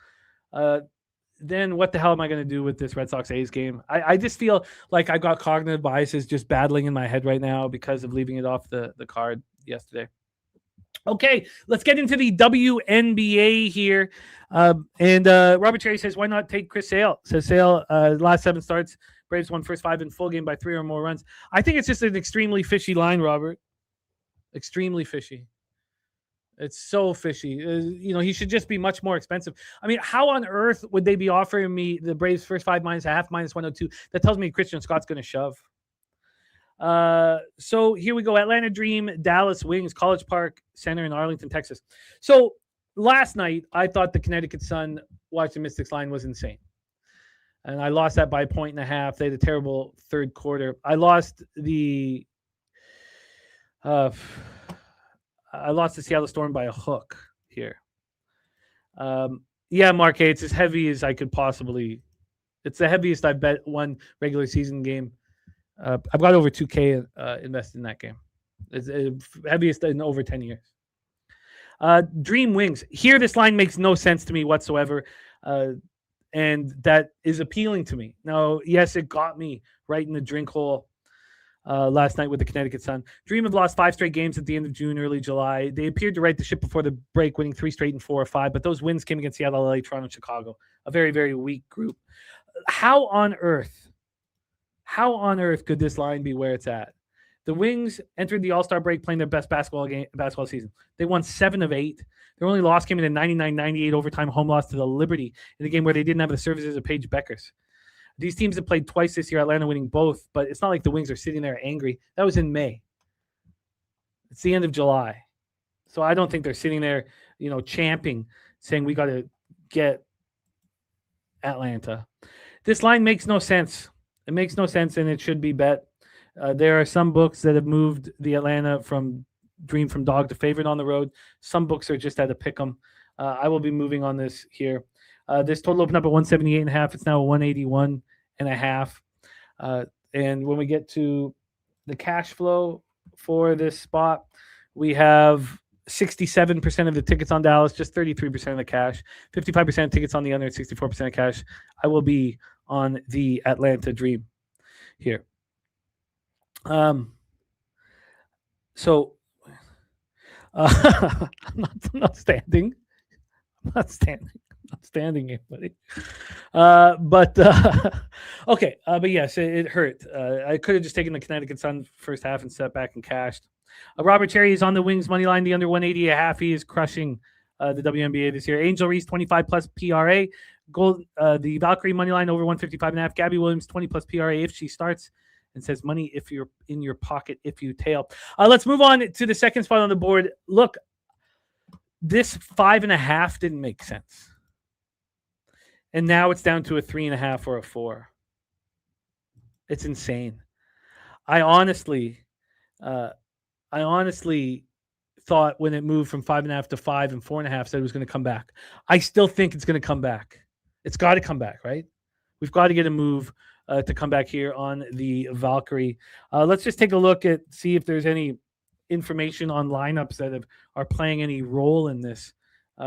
Then what the hell am I going to do with this Red Sox A's game? I just feel like I've got cognitive biases just battling in my head right now because of leaving it off the card yesterday. Okay, let's get into the WNBA here. And Robert Cherry says, why not take Chris Sale? Says Sale, last 7 starts, Braves won first 5 in full game by 3 or more runs. I think it's just an extremely fishy line, Robert. Extremely fishy. It's so fishy. He should just be much more expensive. I mean, how on earth would they be offering me the Braves first 5 minus a half minus 102? That tells me Christian Scott's going to shove. So here we go. Atlanta Dream, Dallas Wings, College Park Center in Arlington, Texas. So last night, I thought the Connecticut Sun Washington Mystics line was insane. And I lost that by 1.5. They had a terrible third quarter. I lost the Seattle Storm by a hook here. Yeah, Mark, it's as heavy as I could possibly. It's the heaviest I bet one regular season game. I've got over 2K invested in that game. It's the heaviest in over 10 years. Dream Wings. Here, this line makes no sense to me whatsoever. And that is appealing to me. Now, yes, it got me right in the drink hole last night with the Connecticut Sun. Dream have lost 5 straight games at the end of June, early July. They appeared to right the ship before the break, winning 3 straight and 4 or 5. But those wins came against Seattle, LA, Toronto, and Chicago. A very, very weak group. How on earth could this line be where it's at? The Wings entered the All-Star break playing their best basketball season. They won 7 of 8. Their only loss came in a 99-98 overtime home loss to the Liberty in a game where they didn't have the services of Paige Beckers. These teams have played twice this year, Atlanta winning both, but it's not like the Wings are sitting there angry. That was in May. It's the end of July. So I don't think they're sitting there, champing, saying we got to get Atlanta. This line makes no sense. It makes no sense, and it should be bet. There are some books that have moved the Atlanta from Dream from dog to favorite on the road. Some books are just at a pick 'em. I will be moving on this here. This total opened up at 178.5. It's now 181.5. And when we get to the cash flow for this spot, we have 67% of the tickets on Dallas, just 33% of the cash, 55% of tickets on the under, 64% of cash. I will be on the Atlanta Dream here. I'm not standing. I'm not standing here, buddy. Okay. But yes, it hurt. I could have just taken the Connecticut Sun first half and stepped back and cashed. Robert Cherry is on the Wings money line, the under 180.5. He is crushing the WNBA this year. Angel Reese 25 plus PRA. Gold. The Valkyrie money line over 155.5. Gabby Williams 20 plus PRA if she starts. And says money if you're in your pocket if you tail. Let's move on to the second spot on the board. Look, this 5.5 didn't make sense. And now it's down to a 3.5 or a 4. It's insane. I honestly thought when it moved from 5.5 to 5 and 4.5 said it was going to come back. I still think it's going to come back. It's got to come back, right? We've got to get a move to come back here on the Valkyrie. Let's just take a look at see if there's any information on lineups that are playing any role in this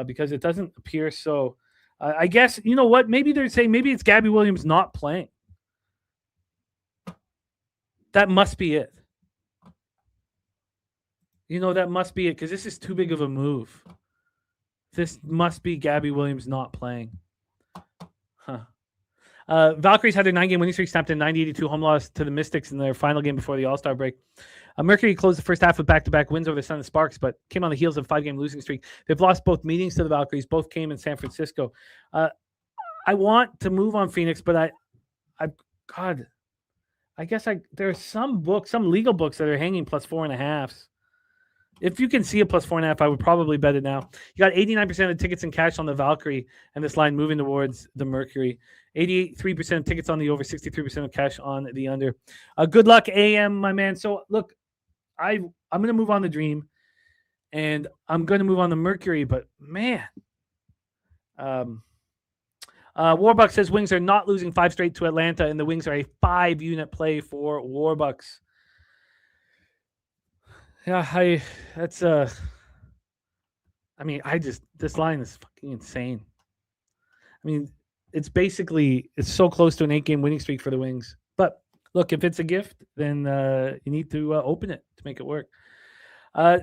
because it doesn't appear so. I guess, you know what? Maybe they're saying maybe it's Gabby Williams not playing. That must be it. That must be it because this is too big of a move. This must be Gabby Williams not playing. Huh. Valkyries had their 9-game winning streak snapped in 90-82 home loss to the Mystics in their final game before the All-Star break. Mercury closed the first half with back-to-back wins over the Sun and Sparks, but came on the heels of a 5-game losing streak. They've lost both meetings to the Valkyries. Both came in San Francisco. I want to move on Phoenix, but I guess there's some legal books that are hanging plus 4.5s. If you can see a plus 4.5, I would probably bet it now. You got 89% of the tickets in cash on the Valkyrie, and this line moving towards the Mercury. 83% of tickets on the over, 63% of cash on the under. Good luck, AM, my man. So, look, I'm going to move on the Dream, and I'm going to move on the Mercury, but, man. Warbucks says Wings are not losing 5 straight to Atlanta, and the Wings are a 5-unit play for Warbucks. Yeah, this line is fucking insane. I mean, it's so close to an 8-game winning streak for the Wings. But look, if it's a gift, then you need to open it to make it work.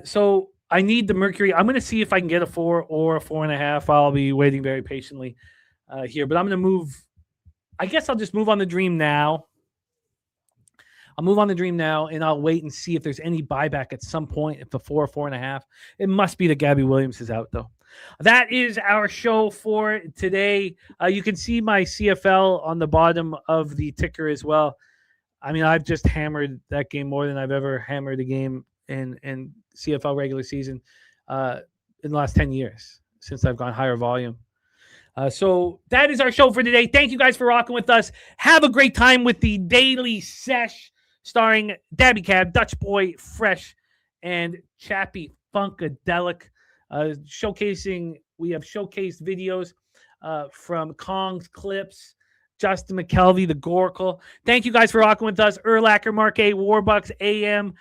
So I need the Mercury. I'm going to see if I can get a 4 or a 4.5. I'll be waiting very patiently here, but I'm going to move. I guess I'll just move on the Dream now. I'll move on the Dream now, and I'll wait and see if there's any buyback at some point if a 4 or 4.5. It must be that Gabby Williams is out, though. That is our show for today. You can see my CFL on the bottom of the ticker as well. I mean, I've just hammered that game more than I've ever hammered a game in CFL regular season in the last 10 years since I've gone higher volume. So that is our show for today. Thank you guys for rocking with us. Have a great time with the Daily Sesh starring Dabby Cab, Dutch Boy Fresh, and Chappie Funkadelic. We have showcased videos from Kong's Clips, Justin McKelvey, the Gorkle. Thank you guys for rocking with us. Erlacher, Mark A, Warbucks, AM,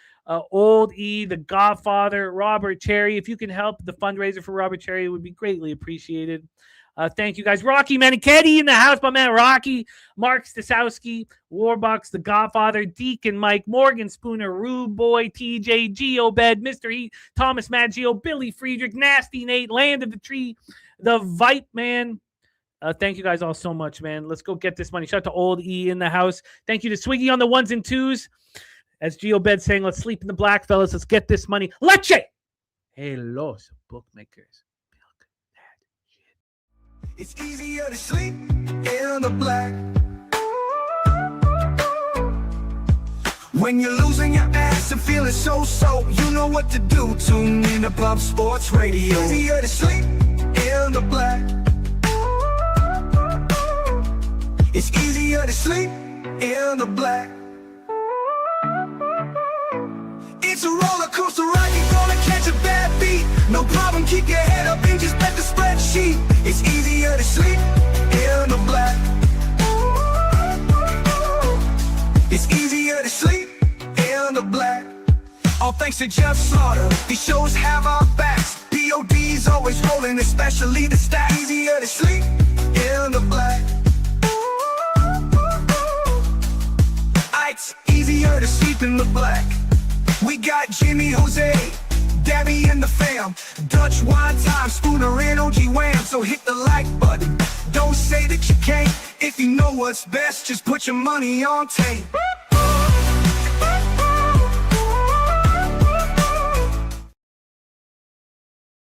Old E, the Godfather, Robert Cherry. If you can help the fundraiser for Robert Cherry, it would be greatly appreciated. Thank you guys. Rocky Manichetti in the house, my man Rocky, Mark Stasowski, Warbucks, the Godfather, Deacon Mike, Morgan Spooner, Rude Boy, TJ, Geobed, Mr. Heat, Thomas Maggio, Billy Friedrich, Nasty Nate, Land of the Tree, the Vipe Man. Thank you guys all so much, man. Let's go get this money. Shout out to Old E in the house. Thank you to Swiggy on the 1s and 2s. As Geobed saying, let's sleep in the black, fellas. Let's get this money. Leche! Hey, los bookmakers. It's easier to sleep in the black. When you're losing your ass and feeling so, you know what to do. Tune in to Pop Sports Radio. Easier to sleep in the black. It's easier to sleep in the black. It's a roller coaster ride, you're gonna No problem, keep your head up and just bet the spreadsheet. It's easier to sleep in the black. It's easier to sleep in the black. All thanks to Jeff Slaughter, these shows have our backs. POD's always rolling, especially the stats. Easier to sleep in the black. It's easier to sleep in the black. We got Jimmy, Jose, Debbie and the fam, Dutch wine time, Spooner and OG Wham. So hit the like button, don't say that you can't. If you know what's best, just put your money on tape.